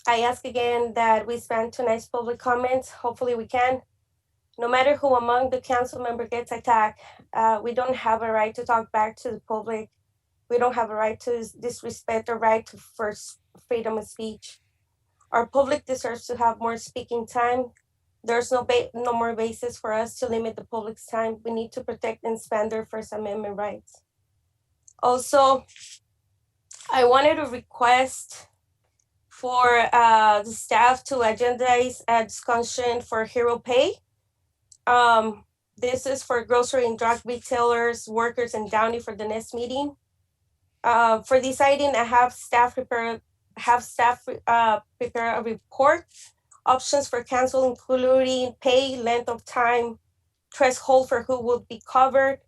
ask again that we spend tonight's public comments. Hopefully we can. No matter who among the council member gets attacked, we don't have a right to talk back to the public. We don't have a right to disrespect the right to first freedom of speech. Our public deserves to have more speaking time. There's no more basis for us to limit the public's time. We need to protect and expand their First Amendment rights. Also, I wanted to request for the staff to agendize a discussion for hero pay. This is for grocery and drug retailers, workers, and Downey for the next meeting. For this item, I have staff prepare a report. Options for council, including pay, length of time, threshold for who will be covered,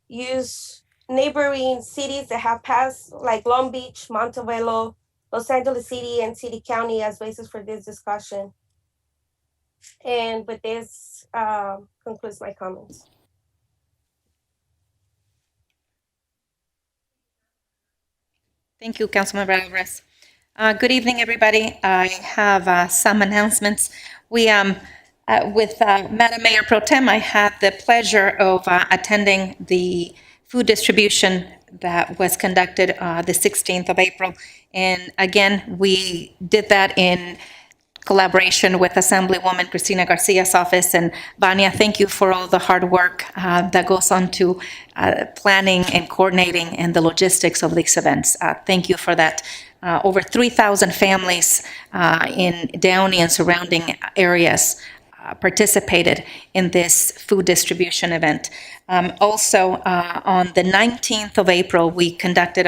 use neighboring cities that have passed, like Long Beach, Montebello, Los Angeles City, and City County as basis for this discussion. And with this, concludes my comments. Thank you, Councilmember Alvarez. Good evening, everybody. I have some announcements. We, with Madam Mayor Pro Tem, I had the pleasure of attending the food distribution that was conducted the 16th of April. And again, we did that in collaboration with Assemblywoman Cristina Garcia's office. And Vania, thank you for all the hard work that goes on to planning and coordinating and the logistics of these events. Thank you for that. Over 3,000 families in Downey and surrounding areas participated in this food distribution event. Also, on the 19th of April, we conducted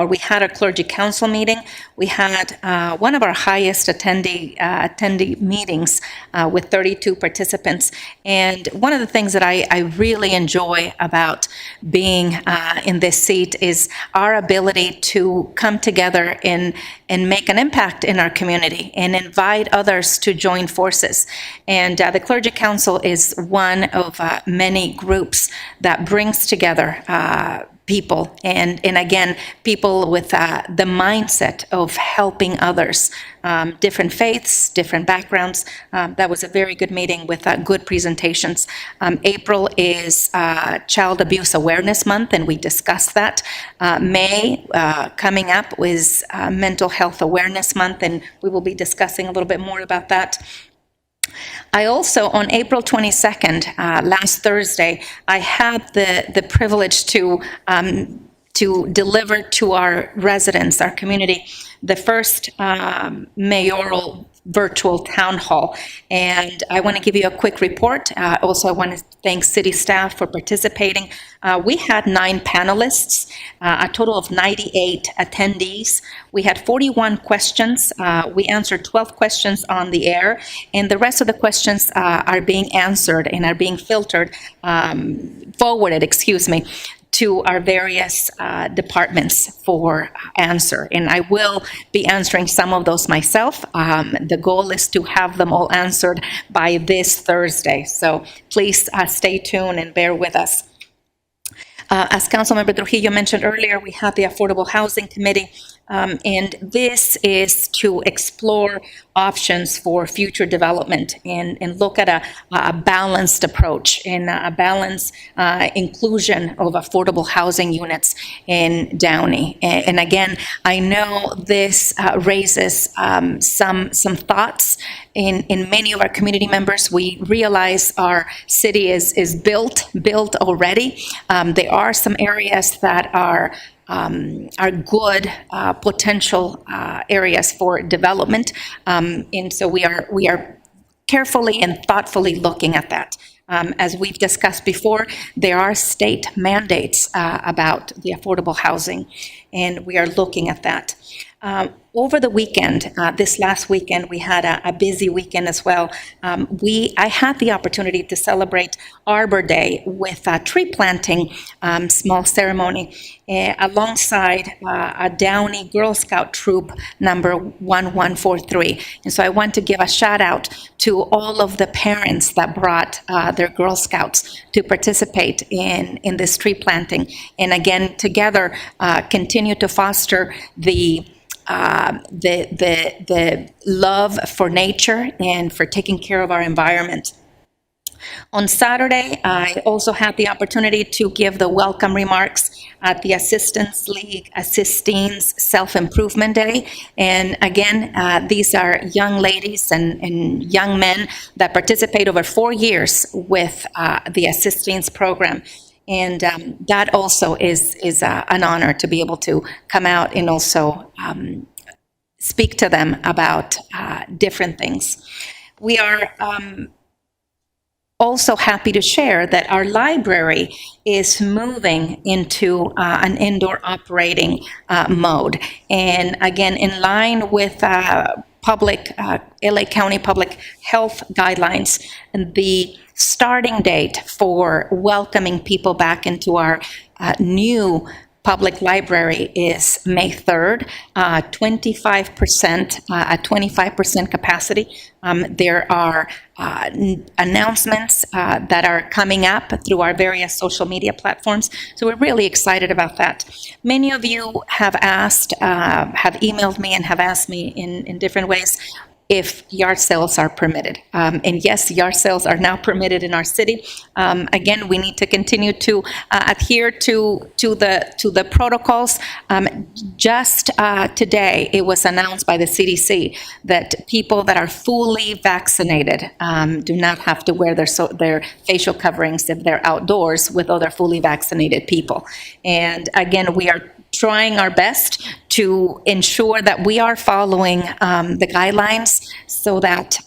we had our clergy council meeting. We had one of our highest attendee meetings with 32 participants. And one of the things that I really enjoy about being in this seat is our ability to come together and make an impact in our community and invite others to join forces. And the Clergy Council is one of many groups that brings together people, and again, people with the mindset of helping others, different faiths, different backgrounds. That was a very good meeting with good presentations. April is Child Abuse Awareness Month, and we discussed that. May, coming up, is Mental Health Awareness Month, and we will be discussing a little bit more about that. I also, on April 22nd, last Thursday, I had the privilege to to deliver to our residents, our community, the first mayoral virtual town hall. And I want to give you a quick report. Also, I want to thank city staff for participating. We had 9 panelists, a total of 98 attendees. We had 41 questions. We answered 12 questions on the air, and the rest of the questions are being answered and are being forwarded, to our various departments for answer. And I will be answering some of those myself. The goal is to have them all answered by this Thursday. So please stay tuned and bear with us. As Councilmember Trujillo mentioned earlier, we have the Affordable Housing Committee, and this is to explore options for future development and look at a balanced approach and a balanced inclusion of affordable housing units in Downey. And again, I know this raises some thoughts in many of our community members. We realize our city is built already. There are some areas that are good potential areas for development, and so we are carefully and thoughtfully looking at that. As we've discussed before, there are state mandates about the affordable housing, and we are looking at that. Over the weekend, this last weekend, we had a busy weekend as well. I had the opportunity to celebrate Arbor Day with a tree planting small ceremony alongside a Downey Girl Scout troop number 1143. And so I want to give a shout out to all of the parents that brought their Girl Scouts to participate in this tree planting. And again, together, continue to foster the love for nature and for taking care of our environment. On Saturday, I also had the opportunity to give the welcome remarks at the Assistance League Assistees Self-Improvement Day. And again, these are young ladies and young men that participate over 4 years with the Assistees program. And that also is an honor to be able to come out and also speak to them about different things. We are also happy to share that our library is moving into an indoor operating mode. And again, in line with LA County Public Health guidelines, the starting date for welcoming people back into our new public library is May 3rd, 25%, at 25% capacity. There are announcements that are coming up through our various social media platforms. So we're really excited about that. Many of you have asked, have emailed me and have asked me in different ways if yard sales are permitted. And yes, yard sales are now permitted in our city. Again, we need to continue to adhere to the protocols. Just today, it was announced by the CDC that people that are fully vaccinated do not have to wear their facial coverings if they're outdoors with other fully vaccinated people. And again, we are trying our best to ensure that we are following the guidelines so that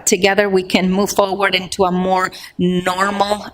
together we can move forward into a more normal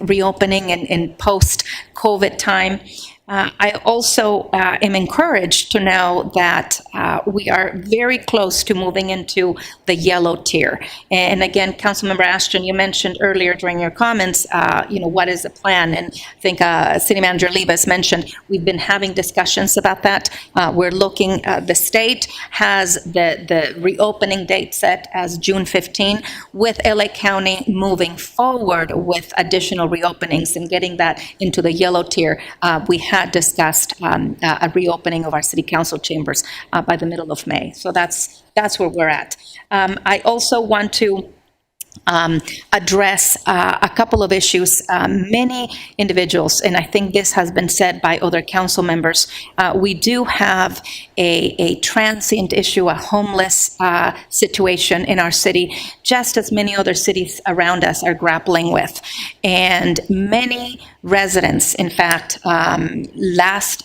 reopening and post-COVID time. I also am encouraged to know that we are very close to moving into the yellow tier. And again, Councilmember Ashton, you mentioned earlier during your comments, what is the plan? And I think City Manager Libas mentioned we've been having discussions about that. We're looking, the state has the reopening date set as June 15, with LA County moving forward with additional reopenings and getting that into the yellow tier. We had discussed a reopening of our city council chambers by the middle of May. So that's where we're at. I also want to address a couple of issues. Many individuals, and I think this has been said by other council members, we do have a transient issue, a homeless situation in our city, just as many other cities around us are grappling with. And many residents, in fact, last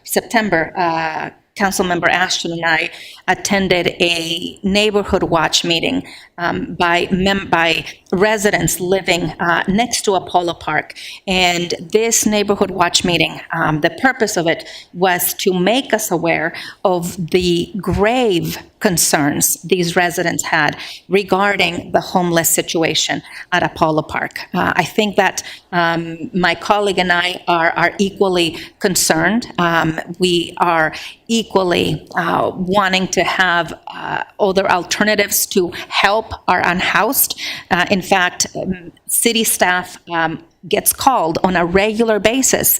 September, Councilmember Ashton and I attended a neighborhood watch meeting by residents living next to Apollo Park. And this neighborhood watch meeting, the purpose of it was to make us aware of the grave concerns these residents had regarding the homeless situation at Apollo Park. I think that my colleague and I are equally concerned. We are equally wanting to have other alternatives to help our unhoused. In fact, city staff gets called on a regular basis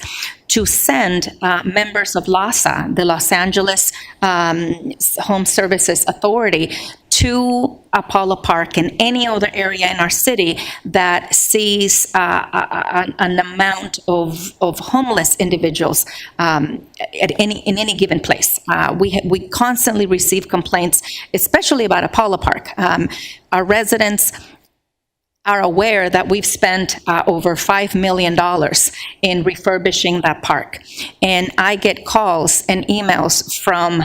to send members of LAHSA, the Los Angeles Home Services Authority, to Apollo Park and any other area in our city that sees an amount of homeless individuals in any given place. We constantly receive complaints, especially about Apollo Park. Our residents are aware that we've spent over $5 million in refurbishing that park. And I get calls and emails from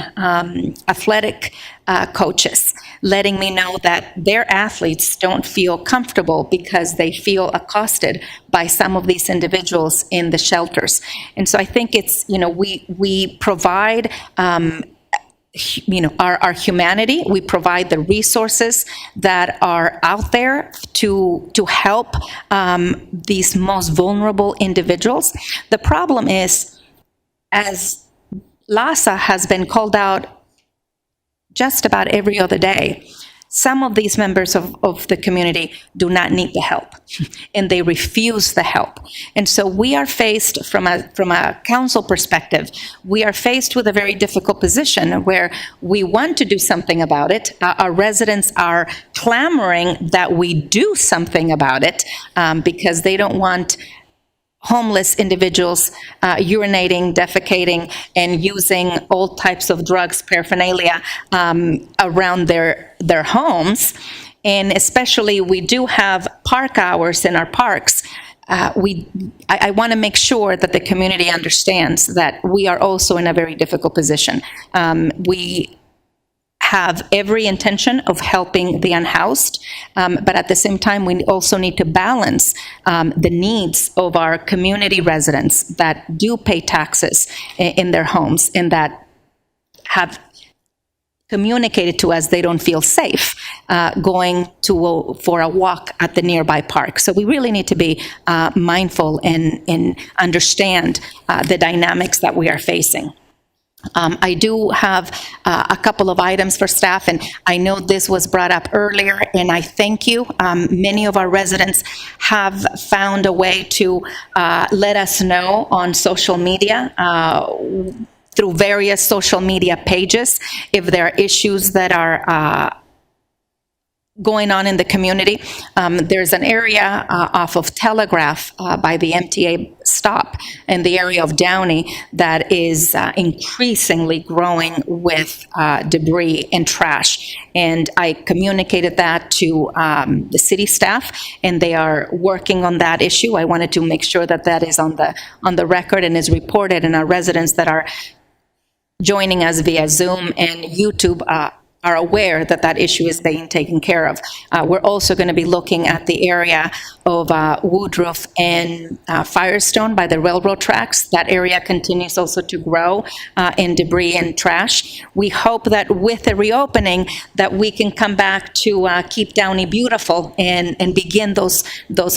athletic coaches letting me know that their athletes don't feel comfortable because they feel accosted by some of these individuals in the shelters. And so I think it's, we provide our humanity. We provide the resources that are out there to help these most vulnerable individuals. The problem is, as LAHSA has been called out just about every other day, some of these members of the community do not need the help, and they refuse the help. And so we are faced, from a council perspective, we are faced with a very difficult position where we want to do something about it. Our residents are clamoring that we do something about it because they don't want homeless individuals urinating, defecating, and using all types of drugs, paraphernalia, around their homes. And especially, we do have park hours in our parks. I want to make sure that the community understands that we are also in a very difficult position. We have every intention of helping the unhoused, but at the same time, we also need to balance the needs of our community residents that do pay taxes in their homes and that have communicated to us they don't feel safe going for a walk at the nearby park. So we really need to be mindful and understand the dynamics that we are facing. I do have a couple of items for staff, and I know this was brought up earlier, and I thank you. Many of our residents have found a way to let us know on social media, through various social media pages, if there are issues that are going on in the community. There's an area off of Telegraph by the MTA stop in the area of Downey that is increasingly growing with debris and trash. And I communicated that to the city staff, and they are working on that issue. I wanted to make sure that that is on the record and is reported, and our residents that are joining us via Zoom and YouTube are aware that that issue is being taken care of. We're also going to be looking at the area of Woodruff and Firestone by the railroad tracks. That area continues also to grow in debris and trash. We hope that with the reopening that we can come back to keep Downey beautiful and begin those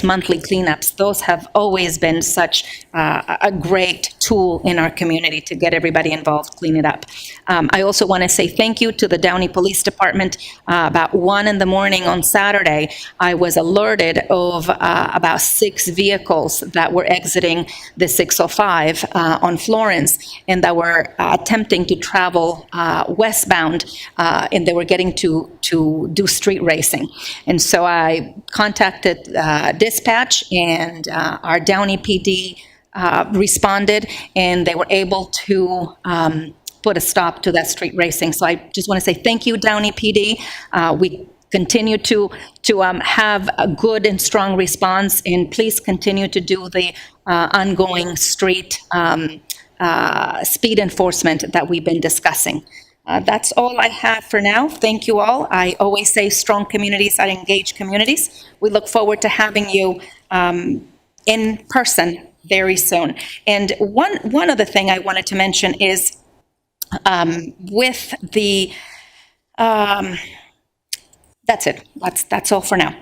monthly cleanups. Those have always been such a great tool in our community to get everybody involved, clean it up. I also want to say thank you to the Downey Police Department. About 1 in the morning on Saturday, I was alerted of about 6 vehicles that were exiting the 605 on Florence and that were attempting to travel westbound, and they were getting to do street racing. And so I contacted dispatch, and our Downey PD responded, and they were able to put a stop to that street racing. So I just want to say thank you, Downey PD. We continue to have a good and strong response, and please continue to do the ongoing street speed enforcement that we've been discussing. That's all I have for now. Thank you all. I always say strong communities are engaged communities. We look forward to having you in person very soon. And one other thing I wanted to mention is with the, that's it. That's all for now.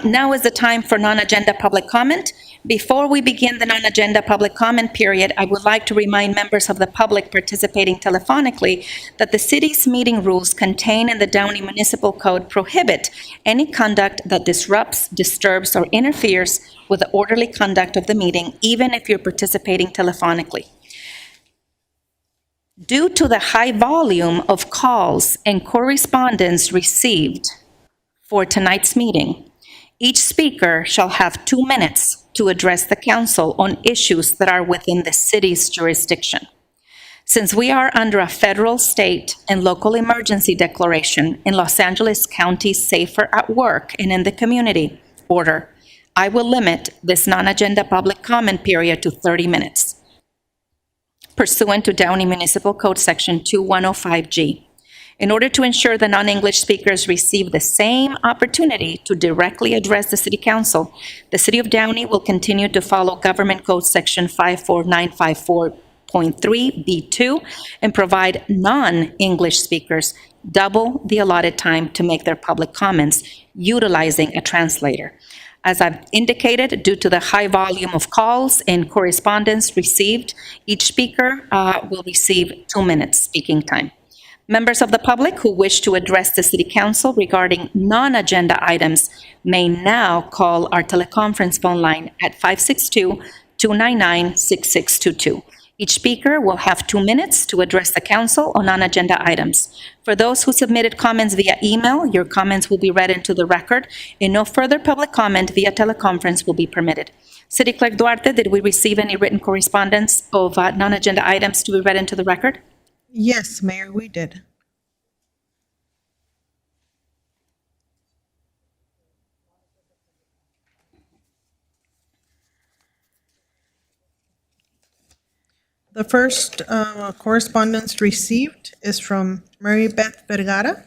Now is the time for non-agenda public comment. Before we begin the non-agenda public comment period, I would like to remind members of the public participating telephonically that the city's meeting rules contained in the Downey Municipal Code prohibit any conduct that disrupts, disturbs, or interferes with the orderly conduct of the meeting, even if you're participating telephonically. Due to the high volume of calls and correspondence received for tonight's meeting, each speaker shall have 2 minutes to address the council on issues that are within the city's jurisdiction. Since we are under a federal, state, and local emergency declaration in Los Angeles County Safer at Work and in the Community order, I will limit this non-agenda public comment period to 30 minutes pursuant to Downey Municipal Code Section 2105G. In order to ensure the non-English speakers receive the same opportunity to directly address the City Council, the City of Downey will continue to follow Government Code Section 54954.3B2 and provide non-English speakers double the allotted time to make their public comments utilizing a translator. As I've indicated, due to the high volume of calls and correspondence received, each speaker will receive 2 minutes speaking time. Members of the public who wish to address the City Council regarding non-agenda items may now call our teleconference phone line at 562-299-6622. Each speaker will have 2 minutes to address the council on non-agenda items. For those who submitted comments via email, your comments will be read into the record, and no further public comment via teleconference will be permitted. City Clerk Duarte, did we receive any written correspondence of non-agenda items to be read into the record? Yes, Mayor, we did. The first correspondence received is from Mary Beth Vergara.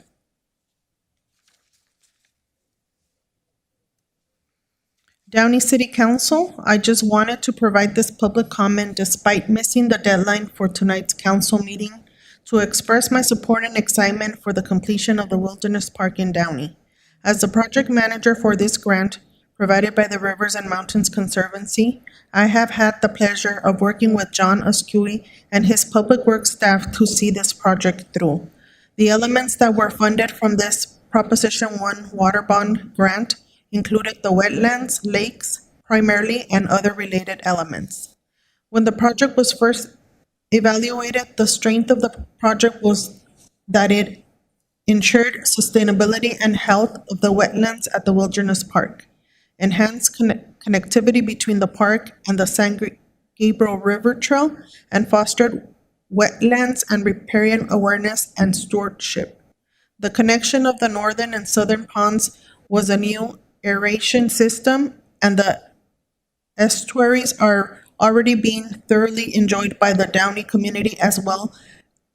Downey City Council, I just wanted to provide this public comment despite missing the deadline for tonight's council meeting to express my support and excitement for the completion of the Wilderness Park in Downey. As the project manager for this grant, provided by the Rivers and Mountains Conservancy, I have had the pleasure of working with John Asculi and his public works staff to see this project through. The elements that were funded from this Proposition 1 water bond grant included the wetlands, lakes, primarily, and other related elements. When the project was first evaluated, the strength of the project was that it ensured sustainability and health of the wetlands at the Wilderness Park, enhanced connectivity between the park and the San Gabriel River Trail, and fostered wetlands and riparian awareness and stewardship. The connection of the northern and southern ponds was a new aeration system, and the estuaries are already being thoroughly enjoyed by the Downey community as well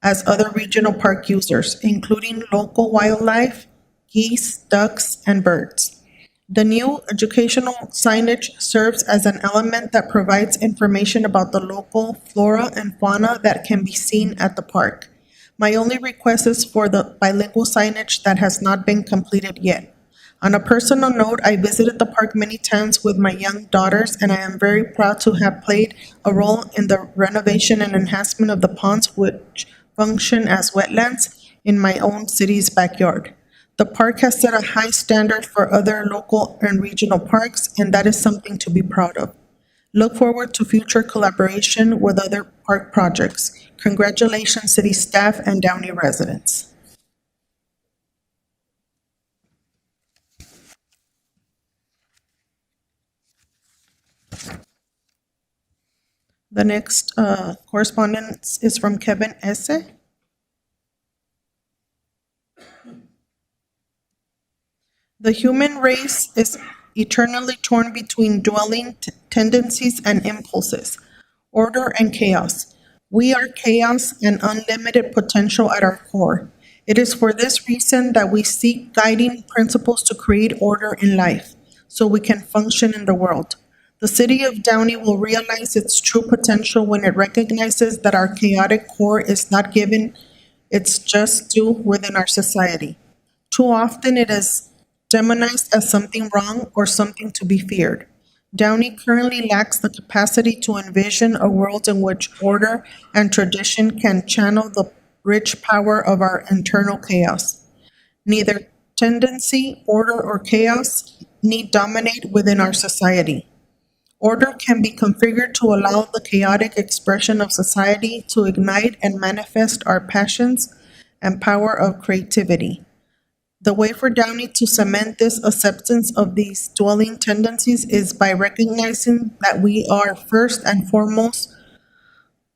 as other regional park users, including local wildlife, geese, ducks, and birds. The new educational signage serves as an element that provides information about the local flora and fauna that can be seen at the park. My only request is for the bilingual signage that has not been completed yet. On a personal note, I visited the park many times with my young daughters, and I am very proud to have played a role in the renovation and enhancement of the ponds, which function as wetlands in my own city's backyard. The park has set a high standard for other local and regional parks, and that is something to be proud of. Look forward to future collaboration with other park projects. Congratulations, city staff and Downey residents. The next correspondence is from Kevin Esse. The human race is eternally torn between dwelling tendencies and impulses, order and chaos. We are chaos and unlimited potential at our core. It is for this reason that we seek guiding principles to create order in life, so we can function in the world. The city of Downey will realize its true potential when it recognizes that our chaotic core is not given its just due within our society. Too often it is demonized as something wrong or something to be feared. Downey currently lacks the capacity to envision a world in which order and tradition can channel the rich power of our internal chaos. Neither tendency, order, or chaos need dominate within our society. Order can be configured to allow the chaotic expression of society to ignite and manifest our passions and power of creativity. The way for Downey to cement this acceptance of these dwelling tendencies is by recognizing that we are first and foremost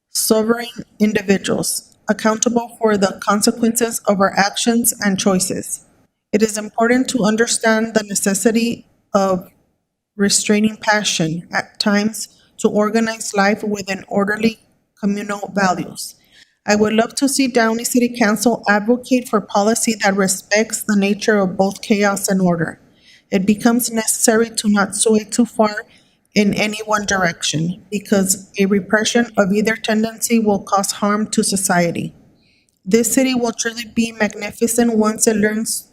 sovereign individuals, accountable for the consequences of our actions and choices. It is important to understand the necessity of restraining passion at times to organize life within orderly communal values. I would love to see Downey City Council advocate for policy that respects the nature of both chaos and order. It becomes necessary to not sway too far in any one direction, because a repression of either tendency will cause harm to society. This city will truly be magnificent once it learns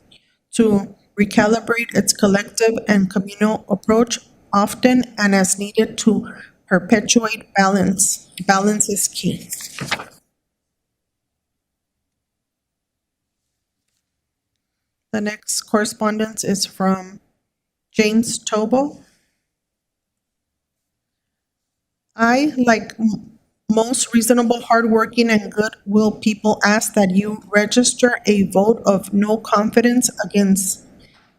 to recalibrate its collective and communal approach often and as needed to perpetuate balance. Balance is key. The next correspondence is from James Tobo. I, like most reasonable, hardworking, and goodwill people, ask that you register a vote of no confidence against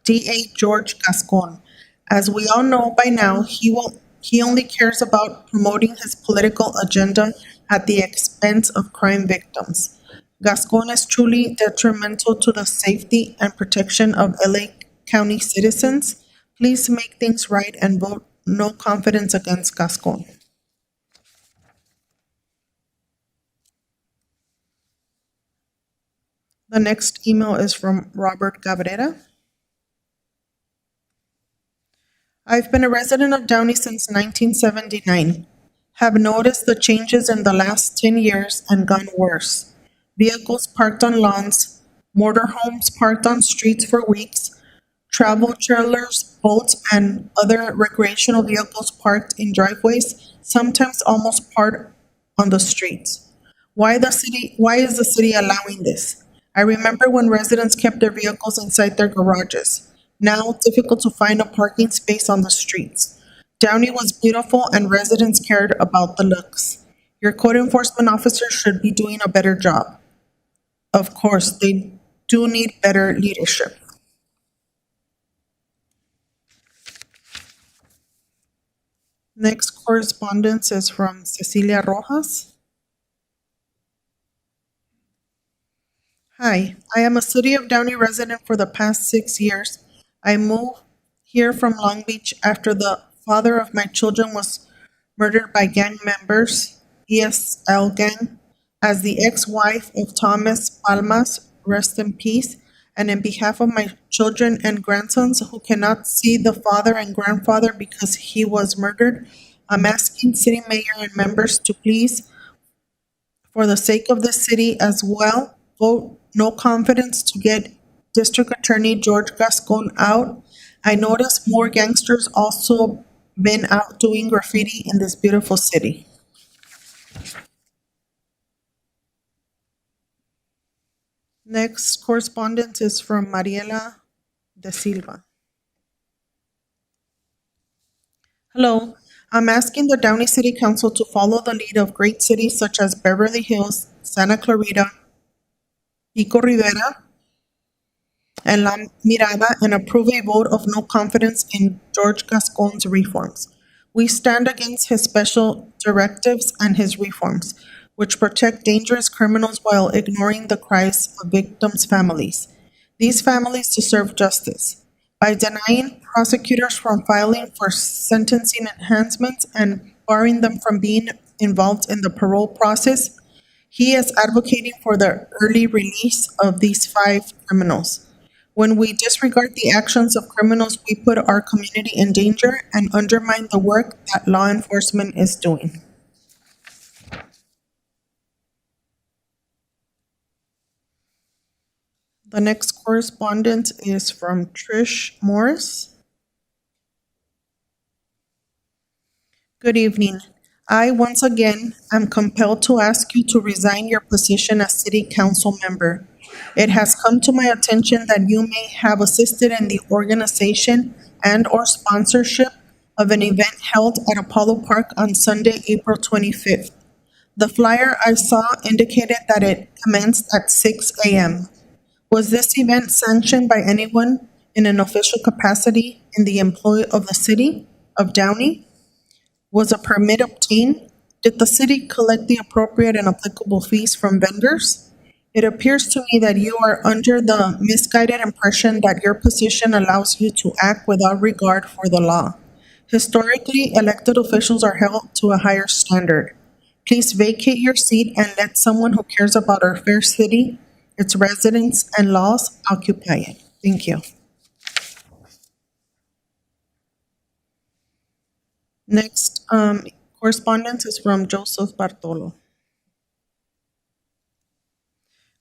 D.A. George Gascon. As we all know by now, he only cares about promoting his political agenda at the expense of crime victims. Gascon is truly detrimental to the safety and protection of LA County citizens. Please make things right and vote no confidence against Gascon. The next email is from Robert Cabrera. I've been a resident of Downey since 1979. Have noticed the changes in the last 10 years and gone worse. Vehicles parked on lawns, motorhomes parked on streets for weeks, travel trailers, boats, and other recreational vehicles parked in driveways, sometimes almost parked on the streets. Why is the city allowing this? I remember when residents kept their vehicles inside their garages. Now it's difficult to find a parking space on the streets. Downey was beautiful and residents cared about the looks. Your code enforcement officers should be doing a better job. Of course, they do need better leadership. Next correspondence is from Cecilia Rojas. Hi, I am a City of Downey resident for the past 6 years. I moved here from Long Beach after the father of my children was murdered by gang members, ESL gang, as the ex-wife of Thomas Palmas, rest in peace, and in behalf of my children and grandsons who cannot see the father and grandfather because he was murdered, I'm asking city mayor and members to please, for the sake of the city as well, vote no confidence to get District Attorney George Gascon out I noticed more gangsters also been out doing graffiti in this beautiful city. Next correspondence is from Mariela de Silva. Hello, I'm asking the Downey City Council to follow the lead of great cities such as Beverly Hills, Santa Clarita, Pico Rivera, and La Mirada and approve a vote of no confidence in George Gascon's reforms. We stand against his special directives and his reforms, which protect dangerous criminals while ignoring the cries of victims' families. These families deserve justice. By denying prosecutors from filing for sentencing enhancements and barring them from being involved in the parole process, he is advocating for the early release of these 5 criminals. When we disregard the actions of criminals, we put our community in danger and undermine the work that law enforcement is doing. The next correspondence is from Trish Morris. Good evening. I once again am compelled to ask you to resign your position as city council member. It has come to my attention that you may have assisted in the organization and/or sponsorship of an event held at Apollo Park on Sunday, April 25th. The flyer I saw indicated that it commenced at 6 a.m. Was this event sanctioned by anyone in an official capacity in the employ of the city of Downey? Was a permit obtained? Did the city collect the appropriate and applicable fees from vendors? It appears to me that you are under the misguided impression that your position allows you to act without regard for the law. Historically, elected officials are held to a higher standard. Please vacate your seat and let someone who cares about our fair city, its residents, and laws occupy it. Thank you. Next correspondence is from Joseph Bartolo.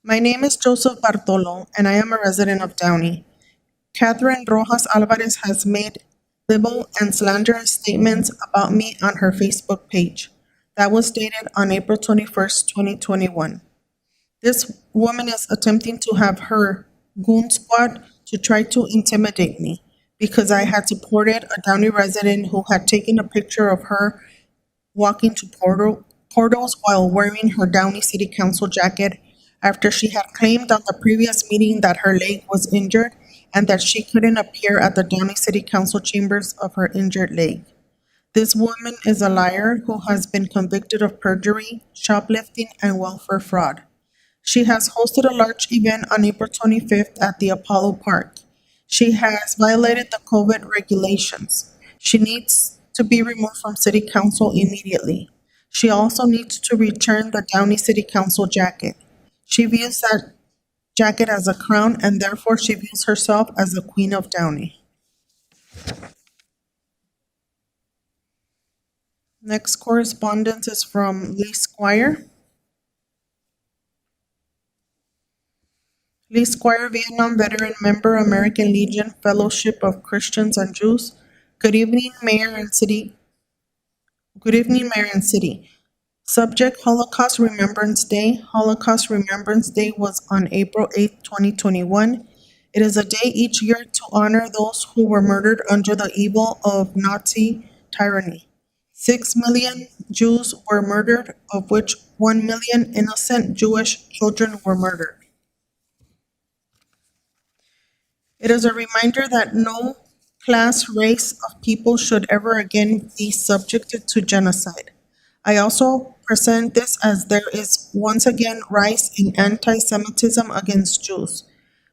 My name is Joseph Bartolo, and I am a resident of Downey. Catherine Rojas Alvarez has made libel and slanderous statements about me on her Facebook page. That was dated on April 21st, 2021. This woman is attempting to have her goon squad to try to intimidate me because I had supported a Downey resident who had taken a picture of her walking to portals while wearing her Downey City Council jacket after she had claimed on the previous meeting that her leg was injured and that she couldn't appear at the Downey City Council chambers of her injured leg. This woman is a liar who has been convicted of perjury, shoplifting, and welfare fraud. She has hosted a large event on April 25th at the Apollo Park. She has violated the COVID regulations. She needs to be removed from City Council immediately. She also needs to return the Downey City Council jacket. She views that jacket as a crown, and therefore she views herself as the Queen of Downey. Next correspondence is from Lee Squire. Lee Squire, Vietnam veteran, member, American Legion, Fellowship of Christians and Jews. Good evening, Mayor and City. Good evening, Mayor and City. Subject, Holocaust Remembrance Day. Holocaust Remembrance Day was on April 8, 2021. It is a day each year to honor those who were murdered under the evil of Nazi tyranny. 6 million Jews were murdered, of which 1 million innocent Jewish children were murdered. It is a reminder that no class, race of people should ever again be subjected to genocide. I also present this as there is once again rise in anti-Semitism against Jews.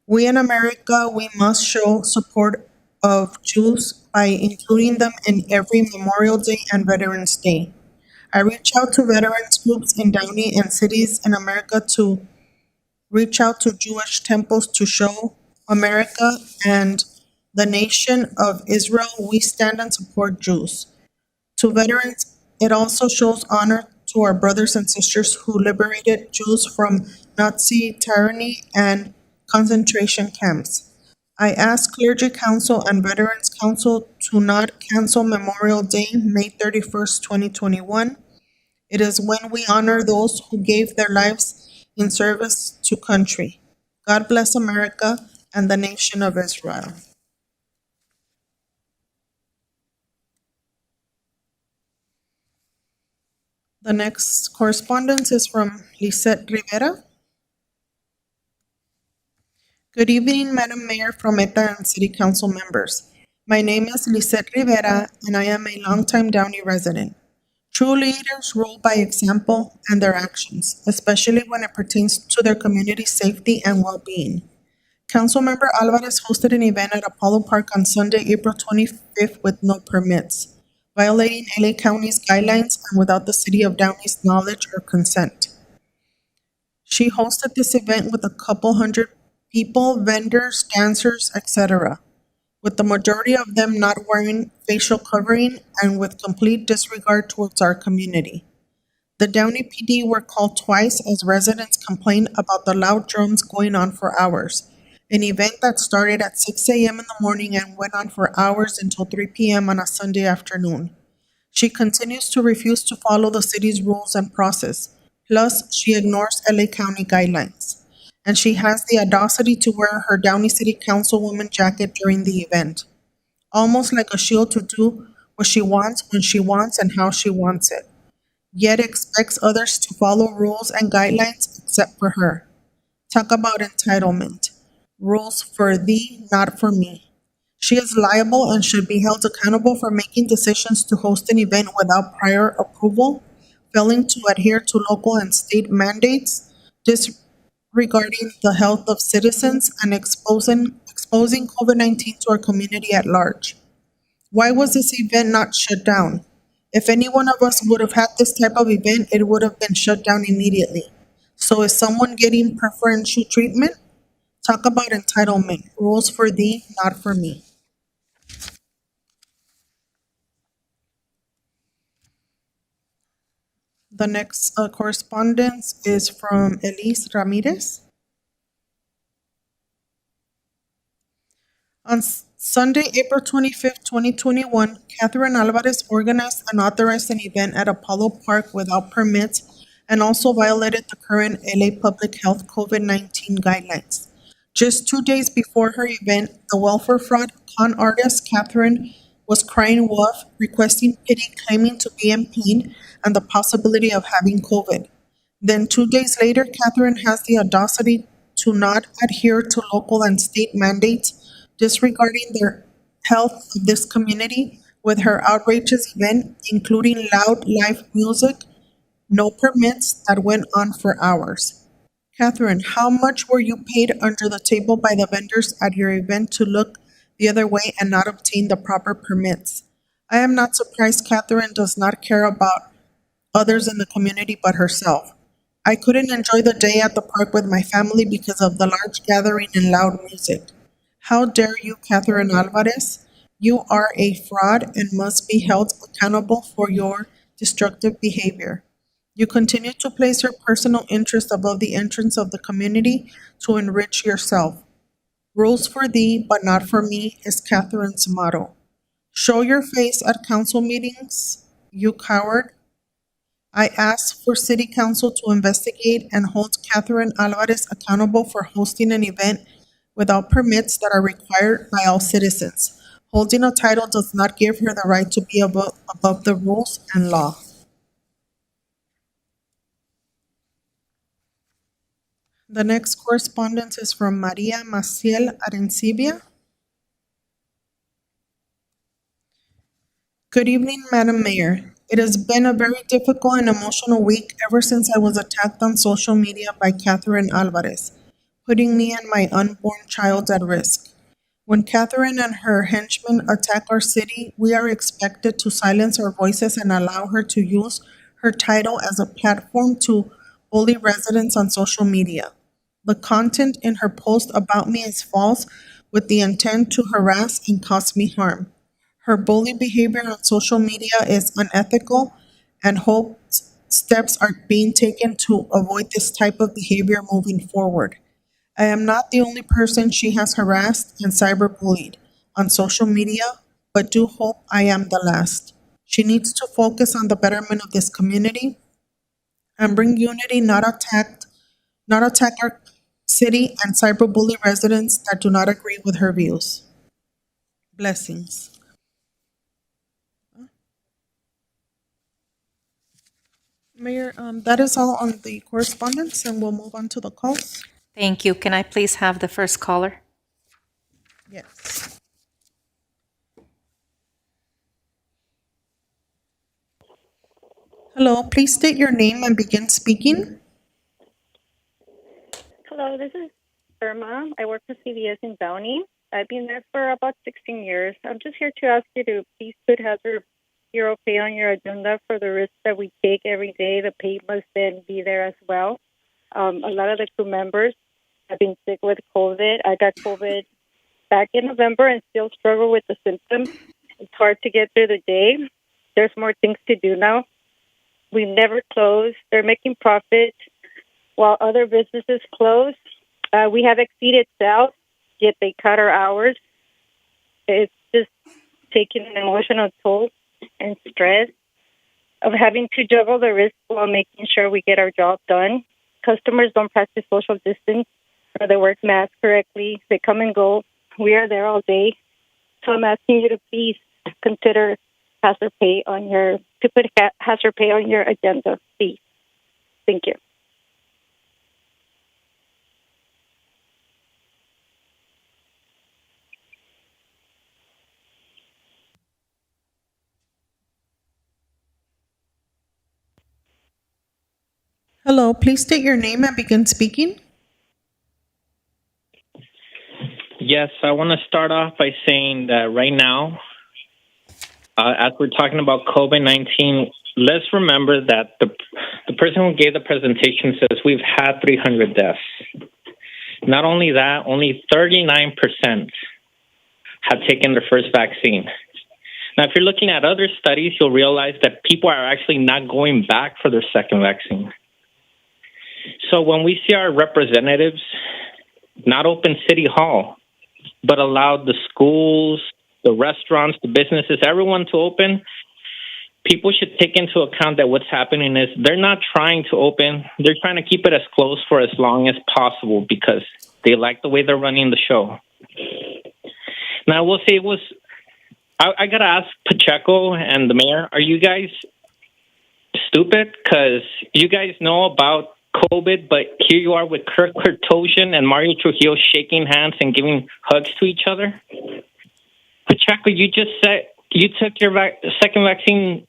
We in America, we must show support of Jews by including them in every Memorial Day and Veterans Day. I reach out to veterans groups in Downey and cities in America to reach out to Jewish temples to show America and the nation of Israel we stand and support Jews. To veterans, it also shows honor to our brothers and sisters who liberated Jews from Nazi tyranny and concentration camps. I ask Clergy Council and Veterans Council to not cancel Memorial Day, May 31st, 2021. It is when we honor those who gave their lives in service to country. God bless America and the nation of Israel. The next correspondence is from Lisette Rivera. Good evening, Madam Mayor, Frometa, and City Council members. My name is Lisette Rivera, and I am a longtime Downey resident. True leaders rule by example and their actions, especially when it pertains to their community's safety and well-being. Councilmember Alvarez hosted an event at Apollo Park on Sunday, April 25th with no permits, violating LA County's guidelines and without the City of Downey's knowledge or consent. She hosted this event with a couple hundred people, vendors, dancers, etc., with the majority of them not wearing facial covering and with complete disregard towards our community. The Downey PD were called twice as residents complained about the loud drums going on for hours. An event that started at 6 a.m. in the morning and went on for hours until 3 p.m. on a Sunday afternoon. She continues to refuse to follow the city's rules and process. Plus, she ignores LA County guidelines. And she has the audacity to wear her Downey City Councilwoman jacket during the event, almost like a shield to do what she wants, when she wants, and how she wants it, yet expects others to follow rules and guidelines except for her. Talk about entitlement. Rules for thee, not for me. She is liable and should be held accountable for making decisions to host an event without prior approval, failing to adhere to local and state mandates, disregarding the health of citizens, and exposing COVID-19 to our community at large. Why was this event not shut down? If any one of us would have had this type of event, it would have been shut down immediately. So is someone getting preferential treatment? Talk about entitlement. Rules for thee, not for me. The next correspondence is from Elise Ramirez. On Sunday, April 25th, 2021, Catherine Alvarez organized and authorized an event at Apollo Park without permits and also violated the current LA Public Health COVID-19 guidelines. Just 2 days before her event, the welfare fraud con artist Catherine was crying wolf, requesting pity, claiming to be in pain and the possibility of having COVID. Then 2 days later, Catherine has the audacity to not adhere to local and state mandates, disregarding the health of this community with her outrageous event, including loud live music, no permits that went on for hours. Catherine, how much were you paid under the table by the vendors at your event to look the other way and not obtain the proper permits? I am not surprised Catherine does not care about others in the community but herself. I couldn't enjoy the day at the park with my family because of the large gathering and loud music. How dare you, Catherine Alvarez? You are a fraud and must be held accountable for your destructive behavior. You continue to place your personal interest above the interests of the community to enrich yourself. Rules for thee, but not for me, is Catherine's motto. Show your face at council meetings, you coward. I ask for City Council to investigate and hold Catherine Alvarez accountable for hosting an event without permits that are required by all citizens. Holding a title does not give her the right to be above the rules and law. The next correspondence is from Maria Maciel Arencibia. Good evening, Madam Mayor. It has been a very difficult and emotional week ever since I was attacked on social media by Catherine Alvarez, putting me and my unborn child at risk. When Catherine and her henchmen attack our city, we are expected to silence our voices and allow her to use her title as a platform to bully residents on social media. The content in her post about me is false with the intent to harass and cause me harm. Her bully behavior on social media is unethical and hope steps are being taken to avoid this type of behavior moving forward. I am not the only person she has harassed and cyberbullied on social media, but do hope I am the last. She needs to focus on the betterment of this community and bring unity, not attack our city and cyberbully residents that do not agree with her views. Blessings. Mayor, that is all on the correspondence, and we'll move on to the calls. Thank you. Can I please have the first caller? Yes. Hello, please state your name and begin speaking. Hello, this is Irma. I work for CVS in Downey. I've been there for about 16 years. I'm just here to ask you to please put hazard zero pay on your agenda for the risks that we take every day. The pay must then be there as well. A lot of the crew members have been sick with COVID. I got COVID back in November and still struggle with the symptoms. It's hard to get through the day. There's more things to do now. We never close. They're making profit while other businesses close. We have exceeded sales, yet they cut our hours. It's just taking an emotional toll and stress of having to juggle the risk while making sure we get our job done. Customers don't practice social distance or they wear masks correctly. They come and go. We are there all day. So I'm asking you to please consider hazard pay on your agenda, please. Thank you. Hello, please state your name and begin speaking. Yes, I want to start off by saying that right now, as we're talking about COVID-19, let's remember that the person who gave the presentation says we've had 300 deaths. Not only that, only 39% have taken their first vaccine. Now, if you're looking at other studies, you'll realize that people are actually not going back for their second vaccine. So when we see our representatives not open City Hall, but allowed the schools, the restaurants, the businesses, everyone to open, people should take into account that what's happening is they're not trying to open. They're trying to keep it as closed for as long as possible because they like the way they're running the show. Now, I will say I got to ask Pacheco and the mayor, are you guys stupid? Because you guys know about COVID, but here you are with Kirk Kertosian and Mario Trujillo shaking hands and giving hugs to each other. Pacheco, you just said you took your second vaccine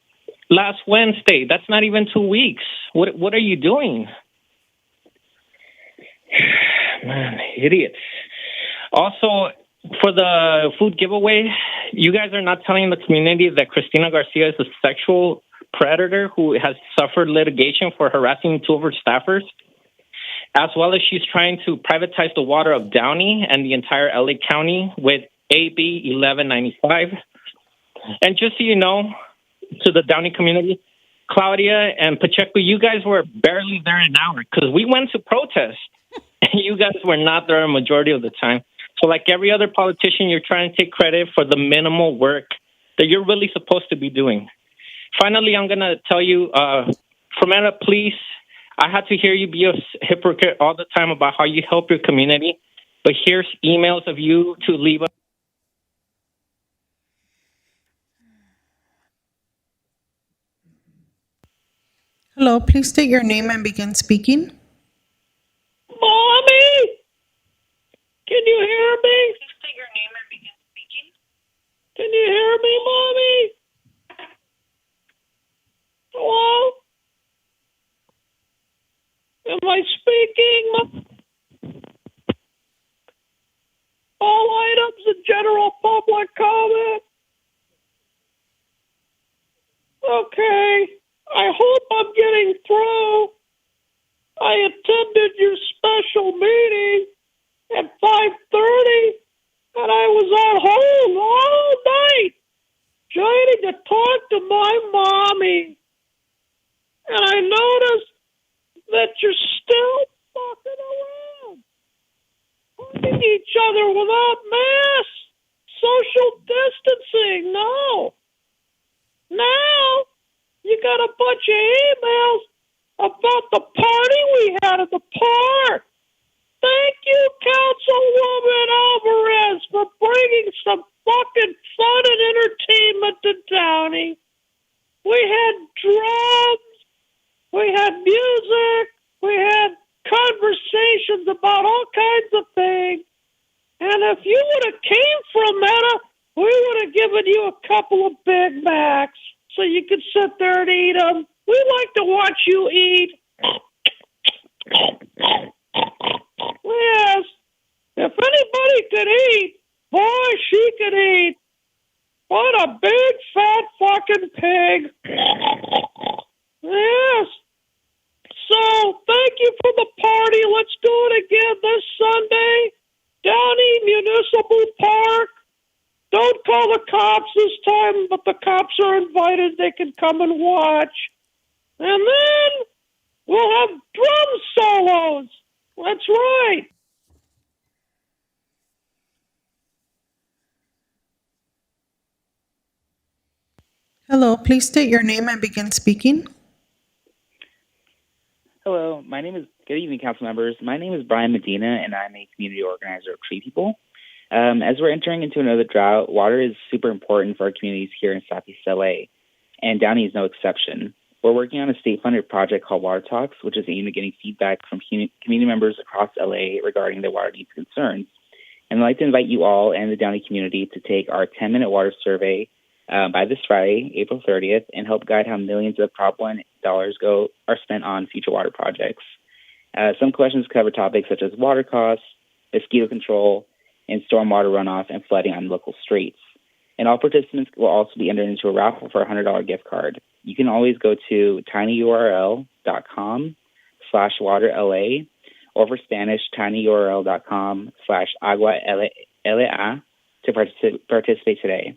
last Wednesday. That's not even 2 weeks. What are you doing? Man, idiots. Also, for the food giveaway, you guys are not telling the community that Cristina Garcia is a sexual predator who has suffered litigation for harassing two of her staffers, as well as she's trying to privatize the water of Downey and the entire LA County with AB 1195. And just so you know, to the Downey community, Claudia and Pacheco, you guys were barely there an hour because we went to protest and you guys were not there a majority of the time. So like every other politician, you're trying to take credit for the minimal work that you're really supposed to be doing. Finally, I'm going to tell you, Fermenta, please, I had to hear you be a hypocrite all the time about how you help your community, but here's emails of you to leave us. Hello, please state your name and begin speaking. Mommy! Can you hear me? Please state your name and begin speaking. Can you hear me, Mommy? Hello? Am I speaking? All items in general public comment. Okay. I hope I'm getting through. I attended your special meeting at 5:30, and I was at home all night trying to talk to my mommy. And I noticed that you're still fucking around. each other without masks, social distancing. No. Now you got a bunch of emails about the party we had at the park. Thank you, Councilwoman Alvarez, for bringing some fucking fun and entertainment to Downey. We had drums, we had music, we had conversations about all kinds of things. And if you would have came from Meta, we would have given you a couple of Big Macs so you could sit there and eat them. We like to watch you eat. Yes, if anybody could eat, boy, she could eat. What a big, fat fucking pig. Yes. So, thank you for the party. Let's do it again this Sunday. Downey Municipal Park. Don't call the cops this time, but the cops are invited. They can come and watch. And then we'll have drum solos. That's right. Hello, please state your name and begin speaking. Hello, good evening, council members. My name is Brian Medina, and I'm a community organizer of Tree People. As we're entering into another drought, water is super important for our communities here in Southeast LA, and Downey is no exception. We're working on a state-funded project called Water Talks, which is aimed at getting feedback from community members across LA regarding their water needs and concerns. And I'd like to invite you all and the Downey community to take our 10-minute water survey by this Friday, April 30th, and help guide how millions of Prop 1 dollars are spent on future water projects. Some questions cover topics such as water costs, mosquito control, and stormwater runoff and flooding on local streets. And all participants will also be entered into a raffle for a $100 gift card. You can always go to tinyurl.com/waterla, or for Spanish, tinyurl.com/aguala to participate today.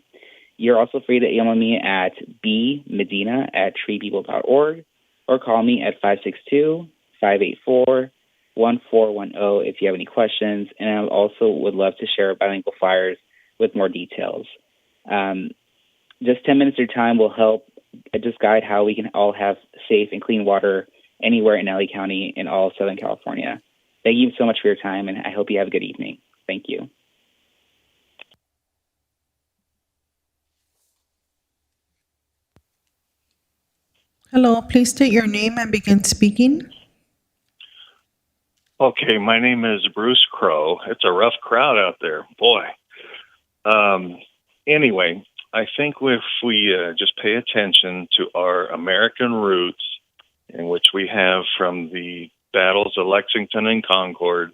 You're also free to email me at bmedina@treepeople.org or call me at 562-584-1410 if you have any questions. And I also would love to share bilingual flyers with more details. Just 10 minutes of your time will help just guide how we can all have safe and clean water anywhere in LA County and all of Southern California. Thank you so much for your time, and I hope you have a good evening. Thank you. Hello, please state your name and begin speaking. Okay, my name is Bruce Crow. It's a rough crowd out there, boy. Anyway, I think if we just pay attention to our American roots, in which we have from the battles of Lexington and Concord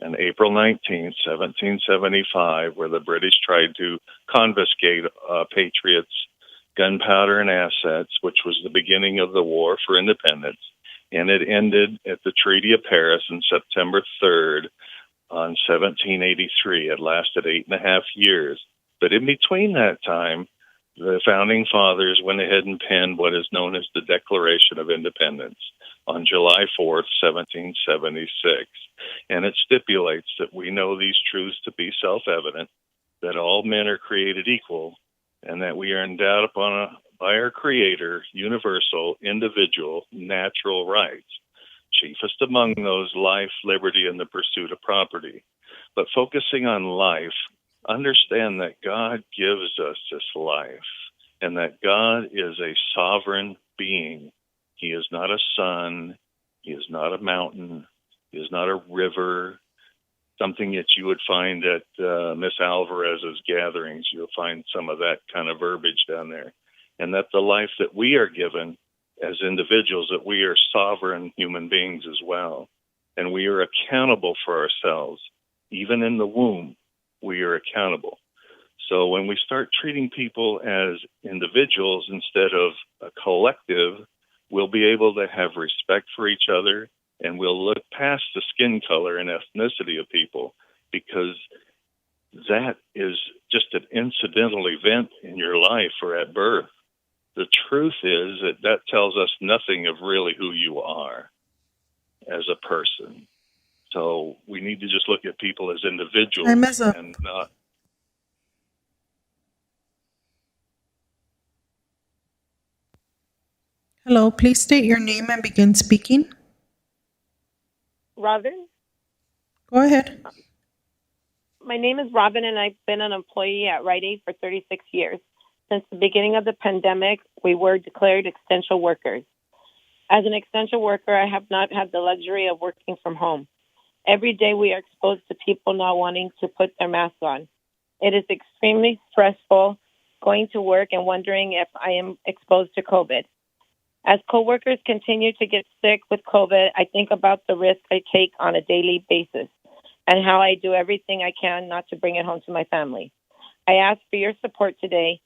on April 19th, 1775, where the British tried to confiscate patriots' gunpowder and assets, which was the beginning of the War for Independence. And it ended at the Treaty of Paris on September 3rd on 1783. It lasted 8.5 years. But in between that time, the Founding Fathers went ahead and penned what is known as the Declaration of Independence on July 4th, 1776. And it stipulates that we know these truths to be self-evident, that all men are created equal, and that we are endowed upon by our Creator universal, individual, natural rights, chiefest among those life, liberty, and the pursuit of property. But focusing on life, understand that God gives us this life, and that God is a sovereign being. He is not a sun, he is not a mountain, he is not a river, something that you would find at Miss Alvarez's gatherings. You'll find some of that kind of verbiage down there. And that the life that we are given as individuals, that we are sovereign human beings as well. And we are accountable for ourselves. Even in the womb, we are accountable. So when we start treating people as individuals instead of a collective, we'll be able to have respect for each other, and we'll look past the skin color and ethnicity of people, because that is just an incidental event in your life or at birth. The truth is that that tells us nothing of really who you are as a person. So we need to just look at people as individuals Time is up. and not. Hello, please state your name and begin speaking. Robin. Go ahead. My name is Robin, and I've been an employee at Rite Aid for 36 years. Since the beginning of the pandemic, we were declared essential workers. As an essential worker, I have not had the luxury of working from home. Every day we are exposed to people not wanting to put their masks on. It is extremely stressful going to work and wondering if I am exposed to COVID. As coworkers continue to get sick with COVID, I think about the risk I take on a daily basis and how I do everything I can not to bring it home to my family. I ask for your support today.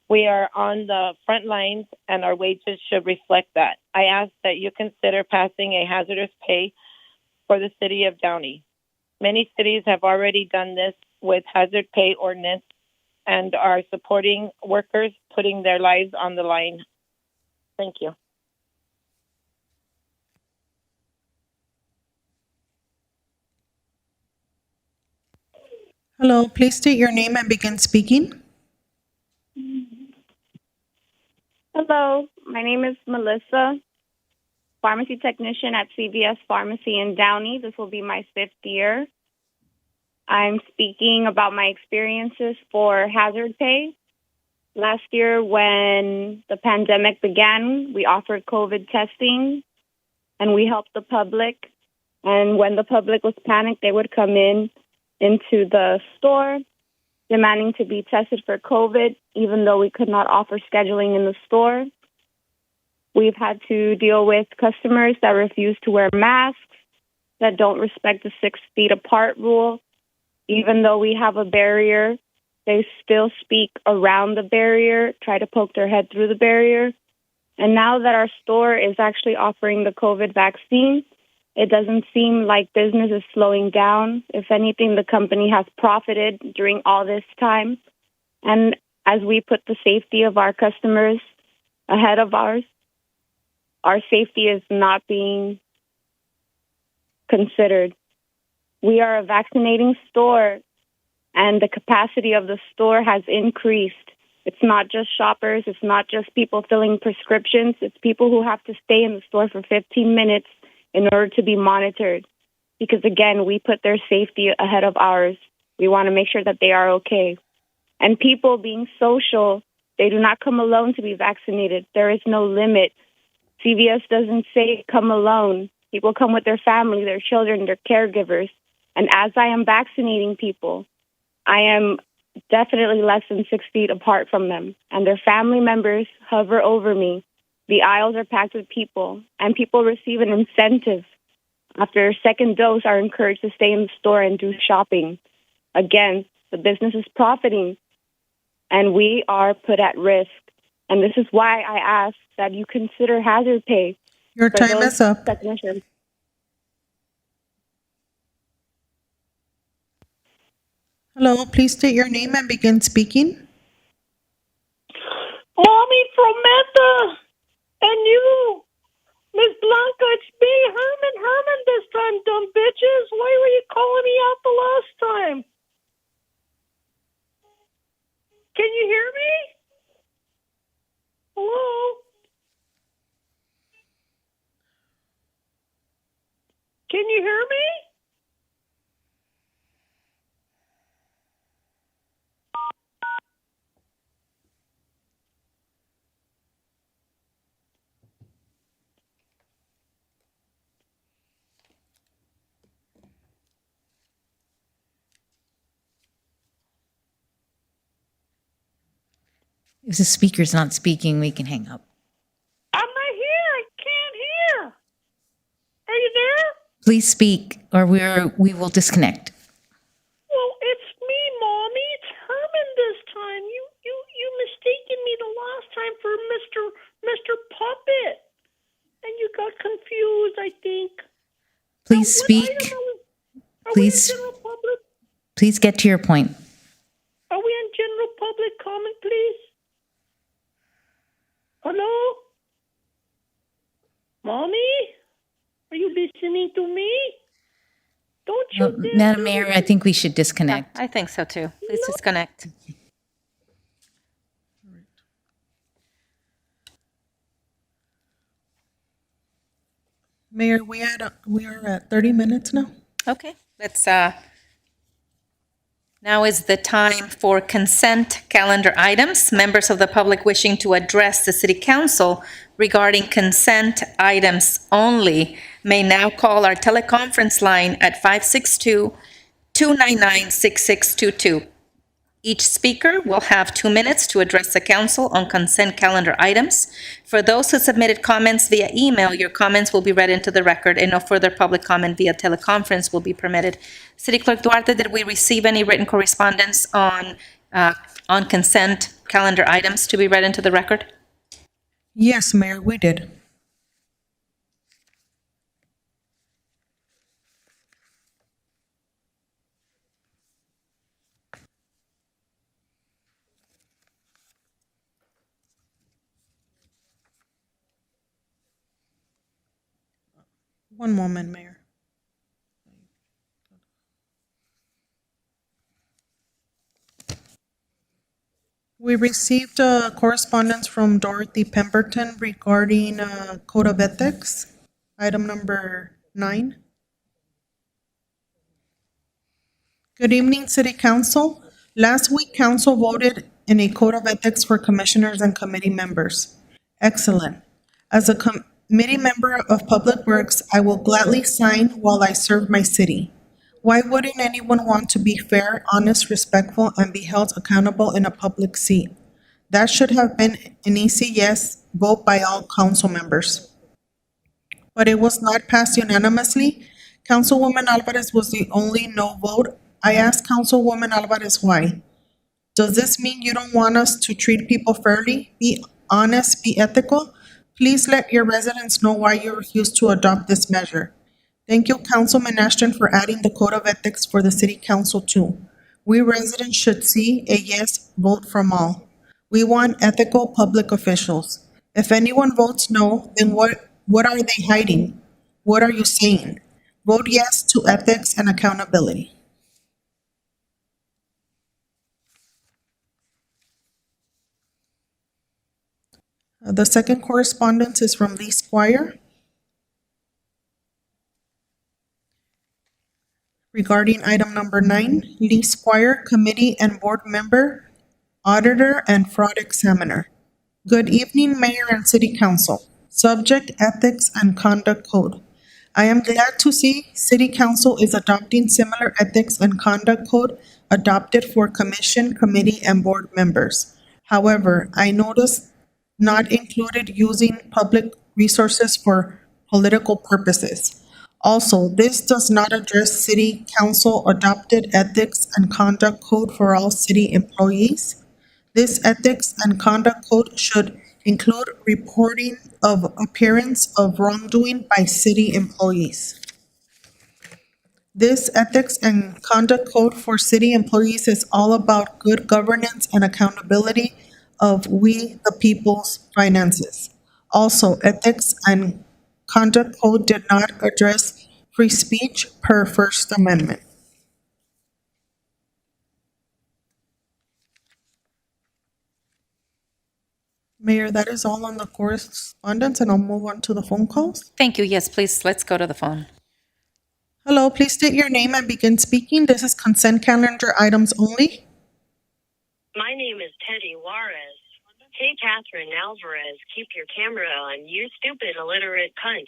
We are on the front lines and our wages should reflect that. I ask that you consider passing a hazardous pay for the city of Downey. Many cities have already done this with hazard pay ordinance and are supporting workers putting their lives on the line. Thank you. Hello, please state your name and begin speaking. Hello, my name is Melissa, pharmacy technician at CVS Pharmacy in Downey. This will be my 5th year. I'm speaking about my experiences for hazard pay. Last year, when the pandemic began, we offered COVID testing and we helped the public. And when the public was panicked, they would come into the store demanding to be tested for COVID, even though we could not offer scheduling in the store. We've had to deal with customers that refuse to wear masks, that don't respect the 6 feet apart rule. Even though we have a barrier, they still speak around the barrier, try to poke their head through the barrier. And now that our store is actually offering the COVID vaccine, it doesn't seem like business is slowing down. If anything, the company has profited during all this time. And as we put the safety of our customers ahead of ours, our safety is not being considered. We are a vaccinating store, and the capacity of the store has increased. It's not just shoppers. It's not just people filling prescriptions. It's people who have to stay in the store for 15 minutes in order to be monitored. Because, again, we put their safety ahead of ours. We want to make sure that they are okay. And people being social, they do not come alone to be vaccinated. There is no limit. CVS doesn't say come alone. People come with their family, their children, their caregivers. And as I am vaccinating people, I am definitely less than 6 feet apart from them. And their family members hover over me. The aisles are packed with people, and people receive an incentive. After a second dose, are encouraged to stay in the store and do shopping. Again, the business is profiting, and we are put at risk. And this is why I ask that you consider hazard pay. Your for time those is up. technicians. Hello, please state your name and begin speaking. Mommy from Meta, and you, Miss Blanca, it's me, Herman this time, dumb bitches. Why were you calling me out the last time? Can you hear me? Hello? Can you hear me? If the speaker's not speaking, we can hang up. I'm not here. I can't hear. Are you there? Please speak, or we will disconnect. Well, it's me, Mommy. It's Herman this time. You mistaken me the last time for Mr. Puppet, and you got confused, I think. Please Now, speak. Are Please, we in general public? please get to your point. Are we in general public comment, please? Hello? Mommy? Are you listening to me? Madam Mayor, I think we should disconnect. I think so too. Please disconnect. Mayor, we are at 30 minutes now. Okay, let's, now is the time for consent calendar items. Members of the public wishing to address the city council regarding consent items only may now call our teleconference line at 562-299-6622. Each speaker will have 2 minutes to address the council on consent calendar items. For those who submitted comments via email, your comments will be read into the record, and no further public comment via teleconference will be permitted. City Clerk Duarte, did we receive any written correspondence on consent calendar items to be read into the record? Yes, Mayor, we did. One moment, Mayor. We received correspondence from Dorothy Pemberton regarding Code of Ethics, item number 9. Good evening, City Council. Last week, Council voted in a Code of Ethics for commissioners and committee members. Excellent. As a committee member of Public Works, I will gladly sign while I serve my city. Why wouldn't anyone want to be fair, honest, respectful, and be held accountable in a public seat? That should have been an easy yes vote by all council members. But it was not passed unanimously. Councilwoman Alvarez was the only no vote. I asked Councilwoman Alvarez why. Does this mean you don't want us to treat people fairly, be honest, be ethical? Please let your residents know why you refuse to adopt this measure. Thank you, Councilman Ashton, for adding the Code of Ethics for the City Council too. We residents should see a yes vote from all. We want ethical public officials. If anyone votes no, then what are they hiding? What are you saying? Vote yes to ethics and accountability. The second correspondence is from Lee Squire regarding item number 9, Lee Squire, Committee and Board Member, Auditor, and Fraud Examiner. Good evening, Mayor and City Council. Subject, Ethics and Conduct Code. I am glad to see City Council is adopting similar ethics and conduct code adopted for commission, committee, and board members. However, I noticed not included using public resources for political purposes. Also, this does not address City Council adopted ethics and conduct code for all city employees. This ethics and conduct code should include reporting of appearance of wrongdoing by city employees. This ethics and conduct code for city employees is all about good governance and accountability of we, the people's finances. Also, ethics and conduct code did not address free speech per First Amendment. Mayor, that is all on the correspondence, and I'll move on to the phone calls. Thank you. Yes, please, let's go to the phone. Hello, please state your name and begin speaking. This is consent calendar items only. My name is Teddy Juarez. Hey, Catherine Alvarez, keep your camera on, you stupid illiterate cunt.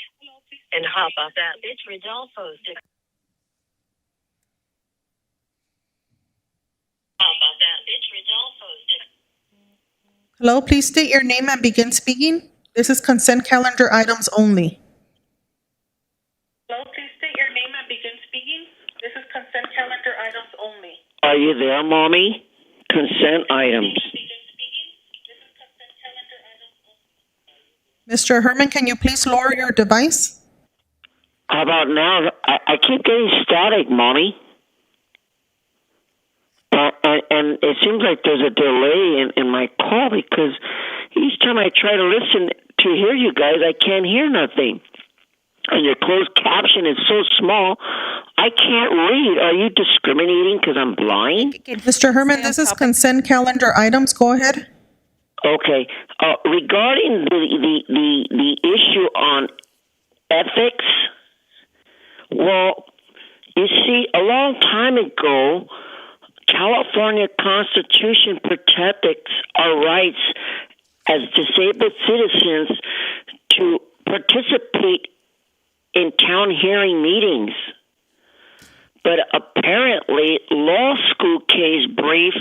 And hop off that bitch Rodolfo's dick. Hop off that bitch Rodolfo's dick. Hello, please state your name and begin speaking. This is consent calendar items only. Hello, please state your name and begin speaking. This is consent calendar items only. Are you there, Mommy? Consent items. Mr. Herman, can you please lower your device? How about now? I keep getting static, Mommy. And it seems like there's a delay in my call because each time I try to listen to hear you guys, I can't hear nothing. And your closed caption is so small, I can't read. Are you discriminating because I'm blind? Mr. Herman, this is consent calendar items. Go ahead. Okay. Regarding the issue on ethics, well, you see, a long time ago, California Constitution protects our rights as disabled citizens to participate in town hearing meetings. But apparently, law school case brief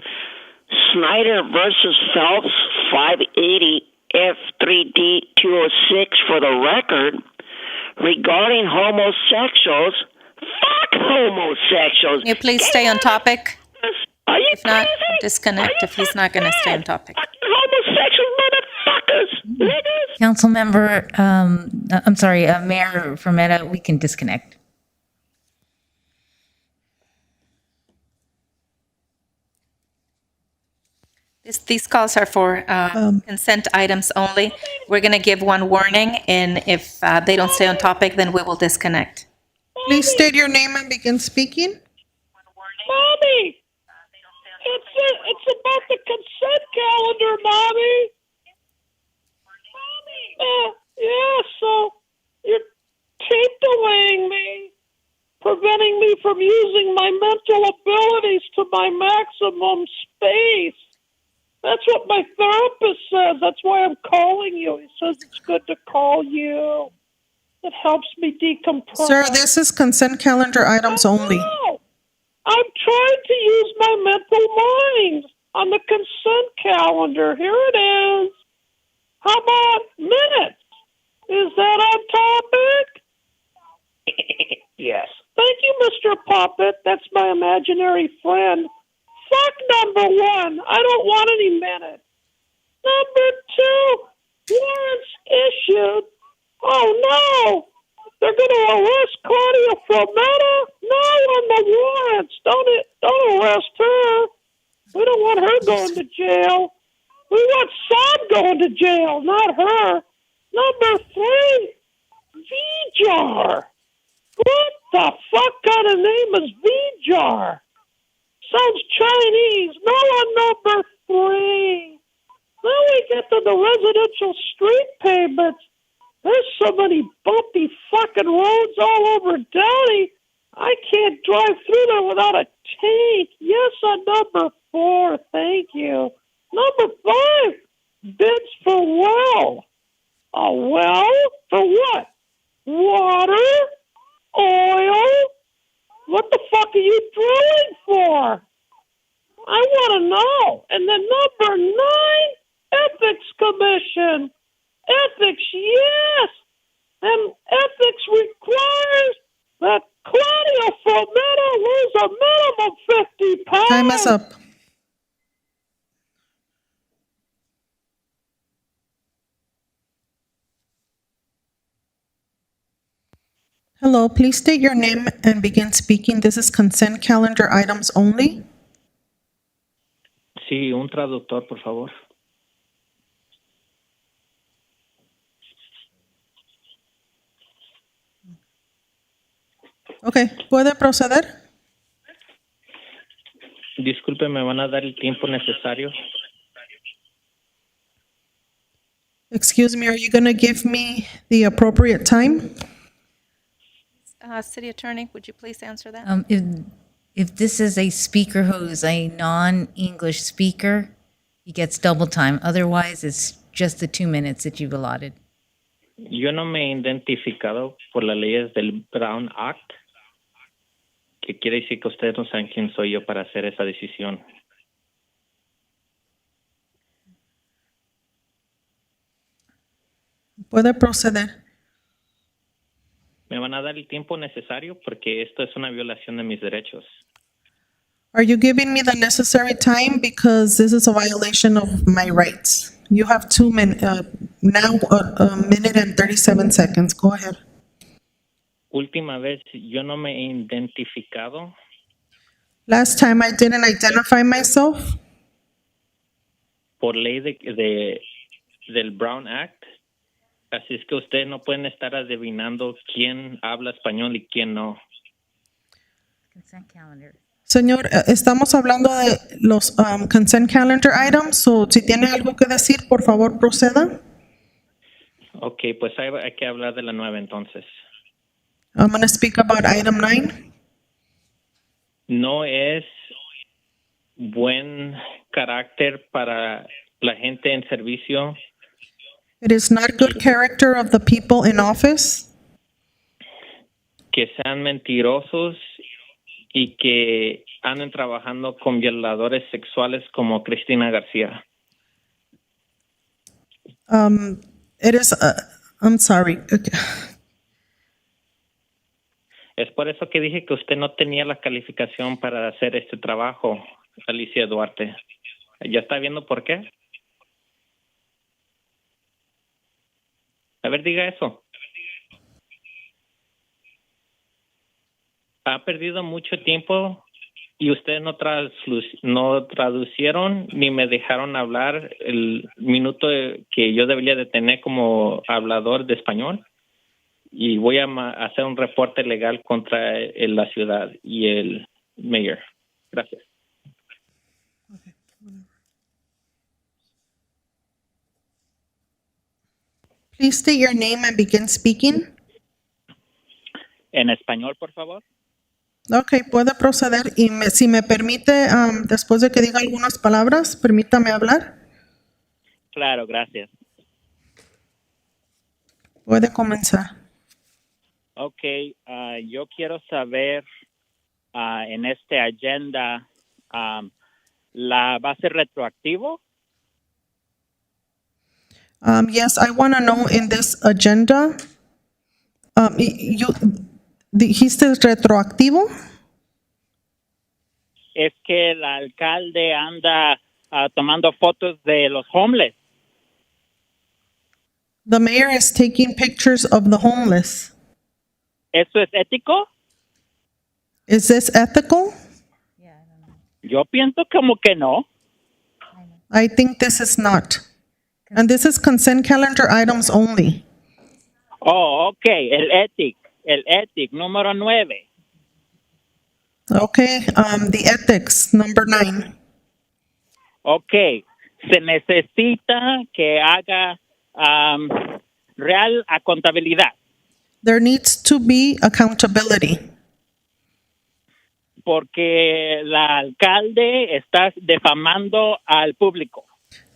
Snyder versus Phelps 580 F3D 206 for the record regarding homosexuals. Fuck homosexuals. Can you please stay on topic? Are you If not, crazy? disconnect if he's not going to stay on topic. Homosexual motherfuckers. Niggas. Councilmember, I'm sorry, Mayor Fermetta, we can disconnect. These calls are for consent items only. We're going to give one warning, and if they don't stay on topic, then we will disconnect. Please state your name and begin speaking. Mommy! It's about the consent calendar, Mommy! Yeah, so you're tape delaying me, preventing me from using my mental abilities to my maximum space. That's what my therapist says. That's why I'm calling you. He says it's good to call you. It helps me decompress. Sir, this is consent calendar items only. No! I'm trying to use my mental mind on the consent calendar. Here it is. How about minutes? Is that on topic? Yes. Thank you, Mr. Puppet. That's my imaginary friend. Fuck number one. I don't want any minutes. Number two, warrants issued. Oh no! They're going to arrest Claudia Frometta? No, on the warrants. Don't arrest her. We don't want her going to jail. We want Sam going to jail, not her. Number three, V-Jar. What the fuck kind of name is V-Jar? Sounds Chinese. No on number three. Then we get to the residential street payments. There's so many bumpy fucking roads all over Downey. I can't drive through there without a tank. Yes on number four. Thank you. Number five, bids for well. A well? For what? Water? Oil? What the fuck are you drilling for? I want to know. And then number nine, ethics commission. Ethics, yes. And ethics requires that Claudia Frometta lose a minimum 50 pounds. Time is up. Hello, please state your name and begin speaking. This is consent calendar items only. Sí, un traductor, por favor. Okay, ¿puede proceder? Disculpe, ¿me van a dar el tiempo necesario? Excuse me, are you going to give me the appropriate time? City Attorney, would you please answer that? If this is a speaker who's a non-English speaker, he gets double time. Otherwise, it's just the 2 minutes that you've allotted. Yo no me he identificado por las leyes del Brown Act, que quiere decir que ustedes no saben quién soy yo para hacer esa decisión. Puede proceder. Me van a dar el tiempo necesario porque esto es una violación de mis derechos. Are you giving me the necessary time? Because this is a violation of my rights. You have 2 minutes, now a minute and 37 seconds. Go ahead. Última vez, yo no me he identificado Last time I didn't identify myself. por ley del Brown Act. Así es que ustedes no pueden estar adivinando quién habla español y quién no. Consent calendar. Señor, estamos hablando de los consent calendar items, so si tiene algo que decir, por favor, proceda. Ok, pues hay que hablar de la 9 entonces. I'm going to speak about item 9. No es buen carácter para la gente en servicio It is not good character of the people in office que sean mentirosos y que anden trabajando con violadores sexuales como Cristina García. It is, I'm sorry. Okay. Es por eso que dije que usted no tenía la calificación para hacer este trabajo, Alicia Duarte. ¿Ya está viendo por qué? A ver, diga eso. Ha perdido mucho tiempo y ustedes no traducieron ni me dejaron hablar el minuto que yo debería de tener como hablador de español. Y voy a hacer un reporte legal contra la ciudad y el mayor. Gracias. Please state your name and begin speaking. En español, por favor. Ok, puede proceder y si me permite, después de que diga algunas palabras, permítame hablar. Claro, gracias. Puede comenzar. Ok, yo quiero saber en este agenda, ¿la va a ser retroactivo? Yes, I want to know in this agenda, ¿dijiste retroactivo? Es que el alcalde anda tomando fotos de los homeless. The mayor is taking pictures of the homeless. ¿Eso es ético? Is this ethical? Yo pienso como que no. I think this is not. And this is consent calendar items only. Oh, ok, el ETIC, número 9. Okay, the ethics, number 9. Ok, se necesita que haga real contabilidad. There needs to be accountability. Porque el alcalde está defamando al público.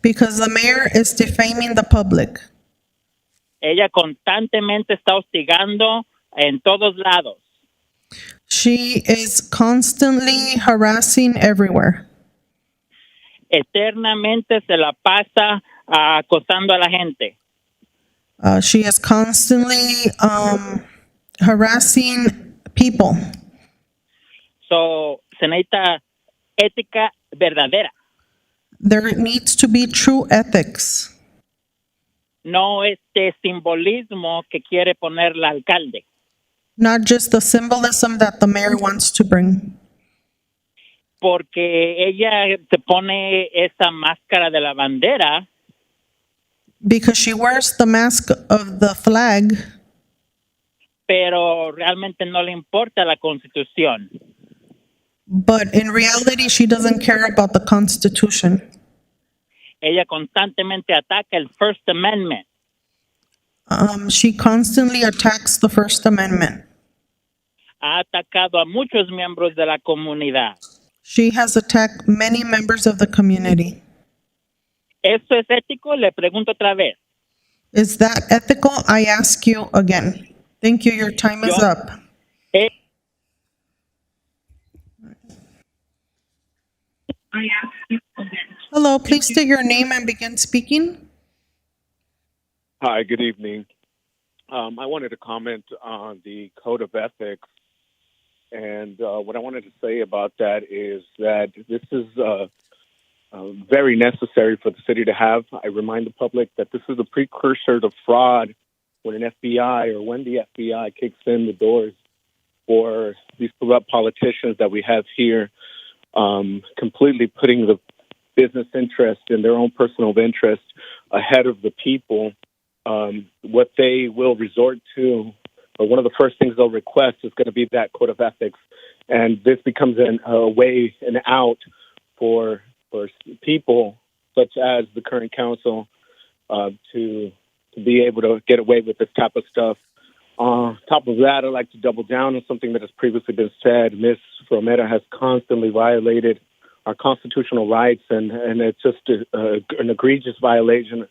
Because the mayor is defaming the public. Ella constantemente está hostigando en todos lados. She is constantly harassing everywhere. Eternamente se la pasa acosando a la gente. She is constantly harassing people. So, se necesita ética verdadera. There needs to be true ethics. No este simbolismo que quiere poner el alcalde. Not just the symbolism that the mayor wants to bring. Porque ella se pone esa máscara de la bandera. Because she wears the mask of the flag. Pero realmente no le importa la Constitución. But in reality, she doesn't care about the Constitution. Ella constantemente ataca el First Amendment. She constantly attacks the First Amendment. Ha atacado a muchos miembros de la comunidad. She has attacked many members of the community. ¿Eso es ético? Le pregunto otra vez. Is that ethical? I ask you again. Thank you. Your time is up. Hello, please state your name and begin speaking. Hi, good evening. I wanted to comment on the Code of Ethics. And what I wanted to say about that is that this is very necessary for the city to have. I remind the public that this is a precursor to fraud when an FBI or when the FBI kicks in the doors for these corrupt politicians that we have here, completely putting the business interest and their own personal interest ahead of the people. What they will resort to, or one of the first things they'll request is going to be that code of ethics. and this becomes a way, an out for people such as the current council to be able to get away with this type of stuff. On top of that, I'd like to double down on something that has previously been said. Ms. Romero has constantly violated our constitutional rights, and it's just an egregious violation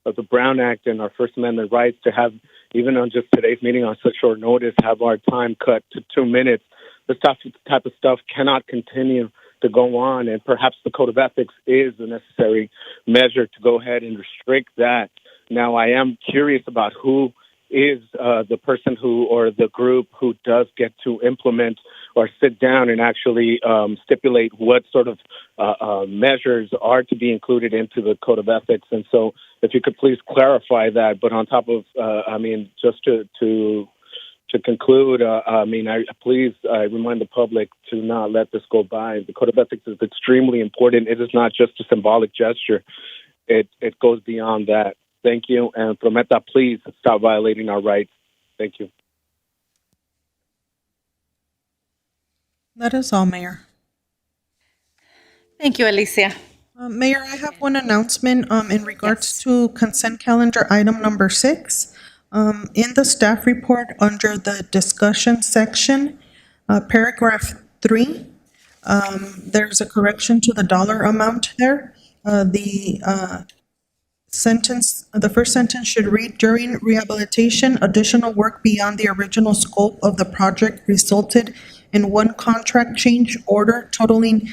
of the Brown Act and our First Amendment rights to have, even on just today's meeting on such short notice, have our time cut to 2 minutes. This type of stuff cannot continue to go on, and perhaps the Code of Ethics is the necessary measure to go ahead and restrict that. Now, I am curious about who is the person who, or the group who does get to implement or sit down and actually stipulate what sort of measures are to be included into the Code of Ethics. And so if you could please clarify that. But on top of, just to conclude, please remind the public to not let this go by. The Code of Ethics is extremely important. It is not just a symbolic gesture. It goes beyond that. Thank you. And Prometa, please stop violating our rights. Thank you. That is all, Mayor. Thank you, Alicia. Mayor, I have one announcement in regards to consent calendar item number 6. In the staff report under the discussion section, paragraph 3, there's a correction to the dollar amount there. The first sentence should read, during rehabilitation, additional work beyond the original scope of the project resulted in one contract change order totaling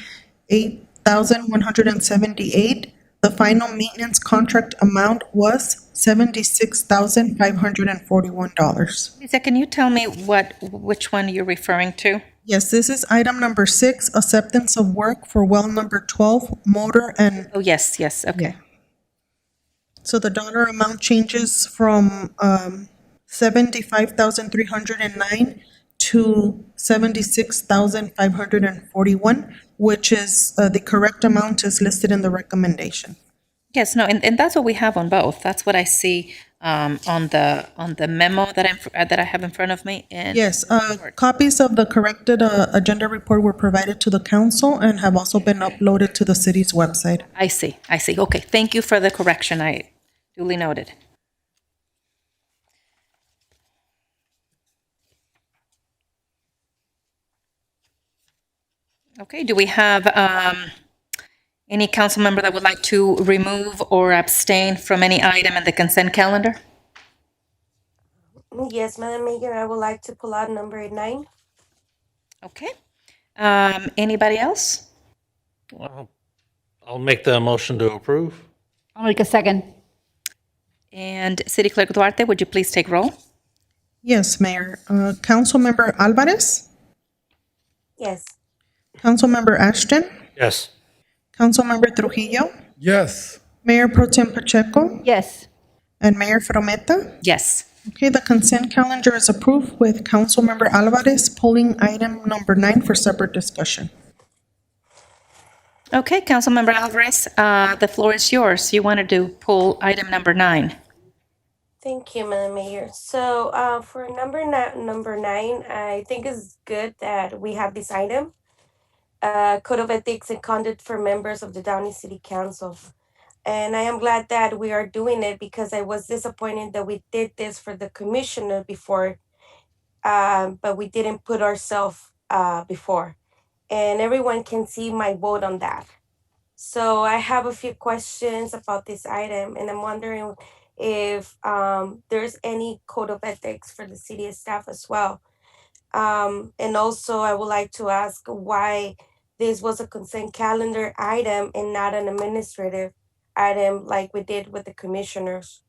$8,178. The final maintenance contract amount was $76,541. Lisa, can you tell me which one you're referring to? Yes, this is item number 6, acceptance of work for well number 12, motor and... Oh, yes, okay. Yeah. So the dollar amount changes from $75,309 to $76,541, which is the correct amount is listed in the recommendation. Yes, no, and that's what we have on both. That's what I see on the memo that I have in front of me. And Yes, copies of the corrected agenda report were provided to the council and have also been uploaded to the city's website. I see. Okay, thank you for the correction. I duly noted. Okay, do we have any council member that would like to remove or abstain from any item in the consent calendar? Yes, Madam Mayor, I would like to pull out number 9. Okay. Anybody else? Well, I'll make the motion to approve. I'll make a second. And City Clerk Duarte, would you please take roll? Yes, Mayor. Councilmember Alvarez? Yes. Councilmember Ashton? Yes. Councilmember Trujillo? Yes. Mayor Pro Tem Pacheco? Yes. And Mayor Frometa? Yes. Okay, the consent calendar is approved with Councilmember Alvarez pulling item number 9 for separate discussion. Okay, Councilmember Alvarez, the floor is yours. You wanted to pull item number 9. Thank you, Madam Mayor. So for number 9, I think it's good that we have this item, Code of Ethics and Conduct for members of the Downey City Council. And I am glad that we are doing it because I was disappointed that we did this for the commissioner before, but we didn't put ourselves before. And everyone can see my vote on that. So I have a few questions about this item, and I'm wondering if there's any code of ethics for the city staff as well. And also I would like to ask why this was a consent calendar item and not an administrative item like we did with the commissioners.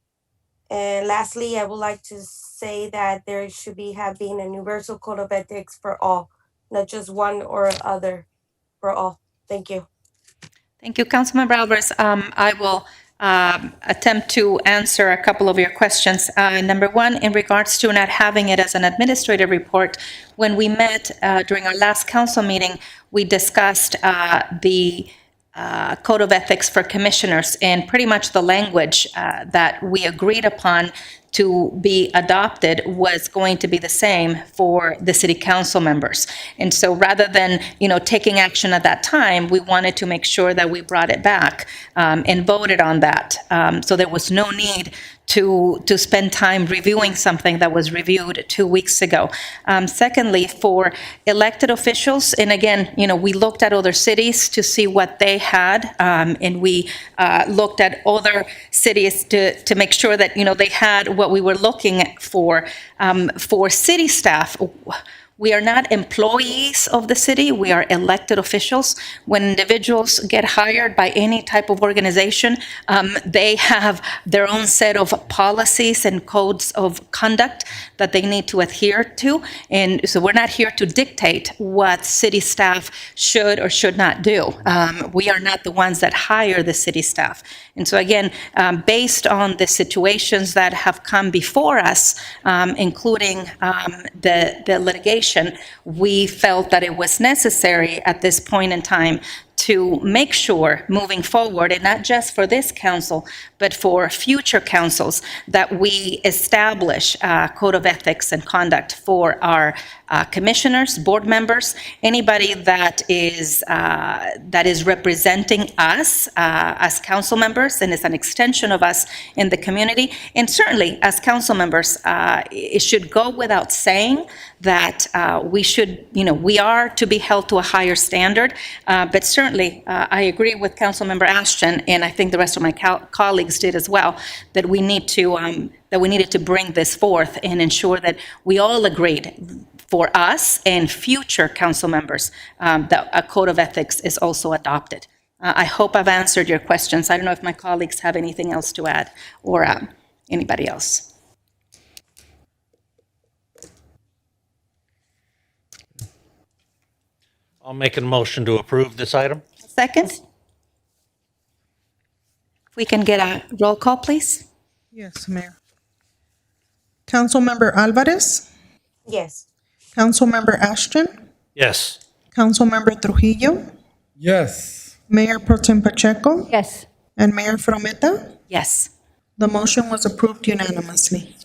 And lastly, I would like to say that there should be having a universal code of ethics for all, not just one or other, for all. Thank you. Thank you, Councilmember Alvarez. I will attempt to answer a couple of your questions. Number one, in regards to not having it as an administrative report, when we met during our last council meeting, we discussed the Code of Ethics for commissioners and pretty much the language that we agreed upon to be adopted was going to be the same for the city council members. And so rather than, taking action at that time, we wanted to make sure that we brought it back and voted on that. So there was no need to spend time reviewing something that was reviewed 2 weeks ago. Secondly, for elected officials, and again, we looked at other cities to see what they had, and we looked at other cities to make sure that, they had what we were looking for. For city staff, we are not employees of the city, we are elected officials. When individuals get hired by any type of organization, they have their own set of policies and codes of conduct that they need to adhere to. And so we're not here to dictate what city staff should or should not do. We are not the ones that hire the city staff. And so again, based on the situations that have come before us, including the litigation, we felt that it was necessary at this point in time to make sure moving forward, and not just for this council, but for future councils, that we establish a code of ethics and conduct for our commissioners, board members, anybody that is representing us as council members and is an extension of us in the community. And certainly as council members, it should go without saying that we are to be held to a higher standard, but certainly I agree with Councilmember Ashton, and I think the rest of my colleagues did as well, that we needed to bring this forth and ensure that we all agreed, for us and future council members, that a code of ethics is also adopted. I hope I've answered your questions. I don't know if my colleagues have anything else to add, or anybody else. I'll make a motion to approve this item. Second? If we can get a roll call, please. Yes, Mayor. Councilmember Alvarez, Yes. Councilmember Ashton, Yes. Councilmember Trujillo, Yes. Mayor Pro Tem Pacheco, Yes. and Mayor Frometa. Yes. The motion was approved unanimously.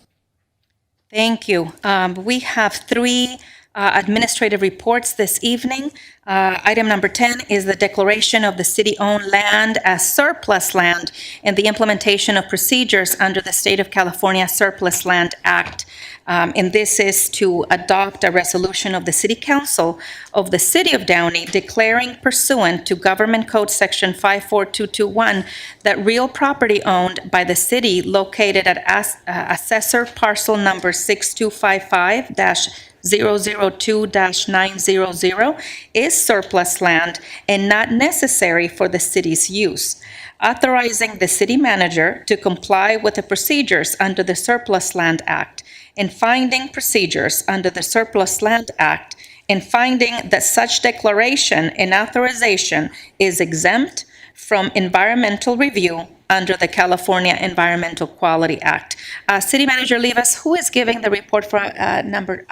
Thank you. We have 3 administrative reports this evening. Item number 10 is the declaration of the city-owned land as surplus land and the implementation of procedures under the State of California Surplus Land Act. And this is to adopt a resolution of the City Council of the City of Downey declaring pursuant to Government Code Section 54221 that real property owned by the city located at Assessor Parcel Number 6255-002-900 is surplus land and not necessary for the city's use, authorizing the city manager to comply with the procedures under the Surplus Land Act, and finding procedures under the Surplus Land Act, and finding that such declaration and authorization is exempt from environmental review under the California Environmental Quality Act. City Manager Livas, who is giving the report for item number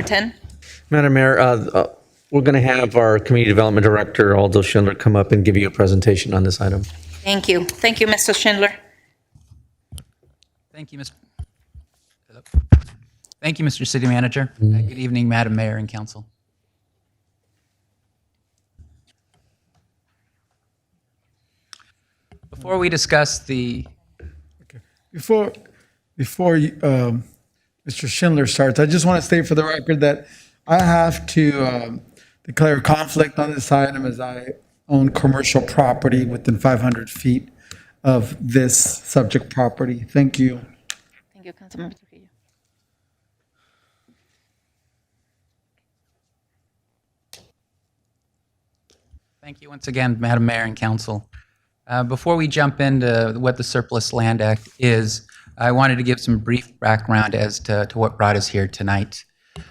10? Madam Mayor, we're going to have our Community Development Director, Aldo Schindler, come up and give you a presentation on this item. Thank you. Thank you, Mr. Schindler. Thank you, Mr. City Manager. Good evening, Madam Mayor and Council. Before we discuss Before Mr. Schindler starts, I just want to state for the record that I have to declare conflict on this item, as I own commercial property within 500 feet of this subject property. Thank you. Thank you, Councilmember Trujillo. Thank you once again, Madam Mayor and Council. Before we jump into what the Surplus Land Act is, I wanted to give some brief background as to what brought us here tonight.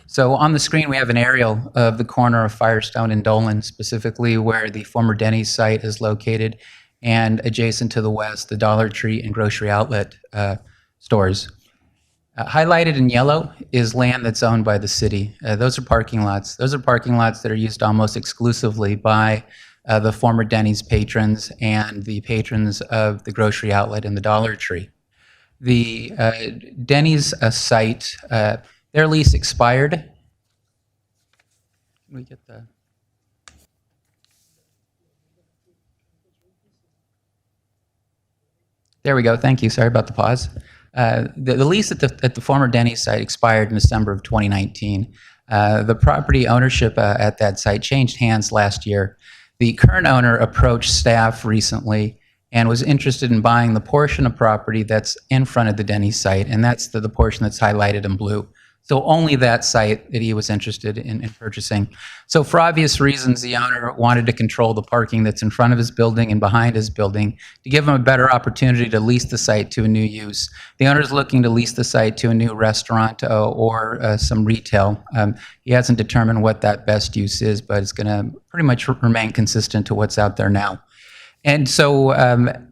So on the screen, we have an aerial of the corner of Firestone and Dolan, specifically where the former Denny's site is located, and adjacent to the west, the Dollar Tree and grocery outlet stores. Highlighted in yellow is land that's owned by the city. Those are parking lots. Those are parking lots that are used almost exclusively by the former Denny's patrons and the patrons of the grocery outlet and the Dollar Tree. The Denny's site, their lease expired. Can we get the... There we go. Thank you. Sorry about the pause. The lease at the former Denny's site expired in December of 2019. The property ownership at that site changed hands last year. The current owner approached staff recently and was interested in buying the portion of property that's in front of the Denny's site, and that's the portion that's highlighted in blue. So only that site that he was interested in purchasing. So for obvious reasons, the owner wanted to control the parking that's in front of his building and behind his building to give him a better opportunity to lease the site to a new use. The owner is looking to lease the site to a new restaurant or some retail. He hasn't determined what that best use is, but it's going to pretty much remain consistent to what's out there now. And so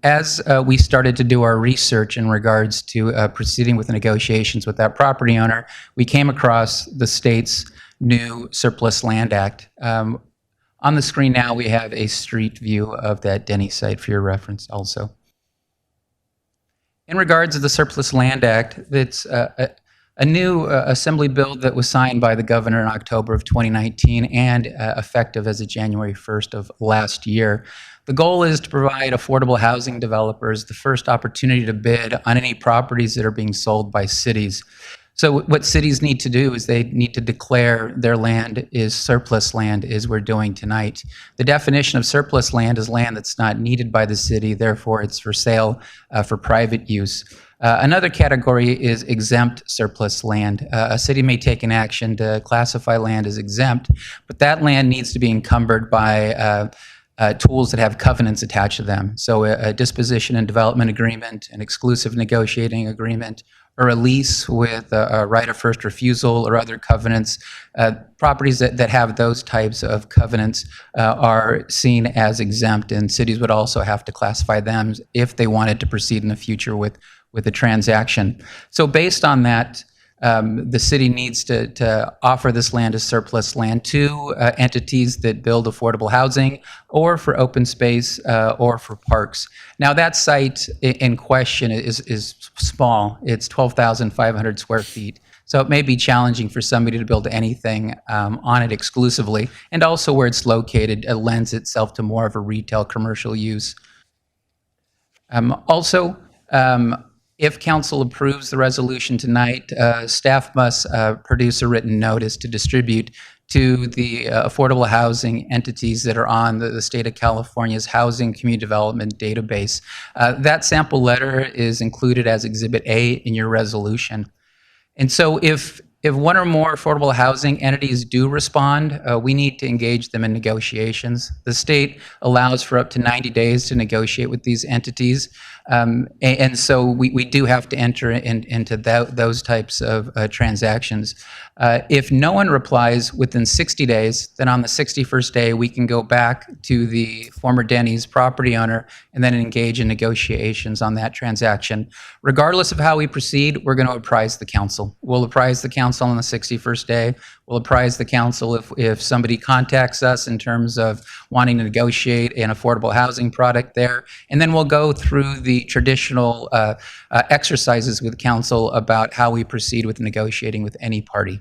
as we started to do our research in regards to proceeding with the negotiations with that property owner, we came across the state's new Surplus Land Act. On the screen now, we have a street view of that Denny site for your reference also. In regards to the Surplus Land Act, it's a new assembly bill that was signed by the governor in October of 2019 and effective as of January 1st of last year. The goal is to provide affordable housing developers the first opportunity to bid on any properties that are being sold by cities. So what cities need to do is they need to declare their land is surplus land, as we're doing tonight. The definition of surplus land is land that's not needed by the city, therefore it's for sale for private use. Another category is exempt surplus land. A city may take an action to classify land as exempt, but that land needs to be encumbered by tools that have covenants attached to them. So a disposition and development agreement, an exclusive negotiating agreement, or a lease with a right of first refusal or other covenants. Properties that have those types of covenants are seen as exempt, and cities would also have to classify them if they wanted to proceed in the future with a transaction. So based on that, the city needs to offer this land as surplus land to entities that build affordable housing or for open space or for parks. Now that site in question is small. It's 12,500 square feet. So it may be challenging for somebody to build anything on it exclusively. And also where it's located, it lends itself to more of a retail commercial use. If council approves the resolution tonight, staff must produce a written notice to distribute to the affordable housing entities that are on the state of California's Housing Community Development Database. That sample letter is included as Exhibit A in your resolution. And so if one or more affordable housing entities do respond, we need to engage them in negotiations. The state allows for up to 90 days to negotiate with these entities. And so we do have to enter into those types of transactions. If no one replies within 60 days, then on the 61st day, we can go back to the former Denny's property owner and then engage in negotiations on that transaction. Regardless of how we proceed, we're going to apprise the council. We'll apprise the council on the 61st day. We'll apprise the council if somebody contacts us in terms of wanting to negotiate an affordable housing product there. And then we'll go through the traditional exercises with council about how we proceed with negotiating with any party.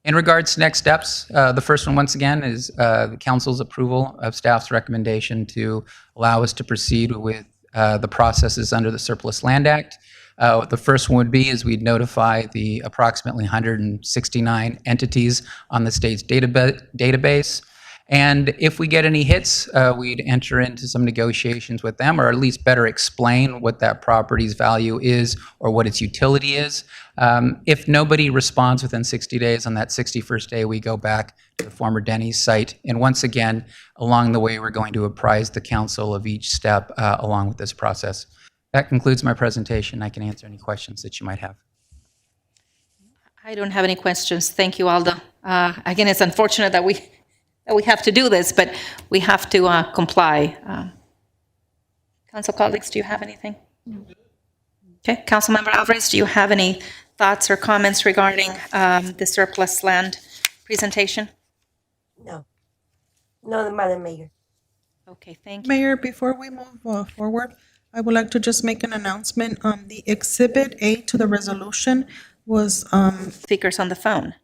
In regards to next steps, the first one, once again, is the council's approval of staff's recommendation to allow us to proceed with the processes under the Surplus Land Act. The first one would be is we'd notify the approximately 169 entities on the state's database. And if we get any hits, we'd enter into some negotiations with them, or at least better explain what that property's value is or what its utility is. If nobody responds within 60 days, on that 61st day, we go back to the former Denny's site. And once again, along the way, we're going to apprise the council of each step along with this process. That concludes my presentation. I can answer any questions that you might have. I don't have any questions. Thank you, Aldo. Again, it's unfortunate that we have to do this, but we have to comply. Council colleagues, do you have anything? No. Okay, Councilmember Alvarez, do you have any thoughts or comments regarding the surplus land presentation? No. No, Madam Mayor. Okay, thank you. Mayor, before we move forward, I would like to just make an announcement. The Exhibit A to the resolution was Speakers on the phone.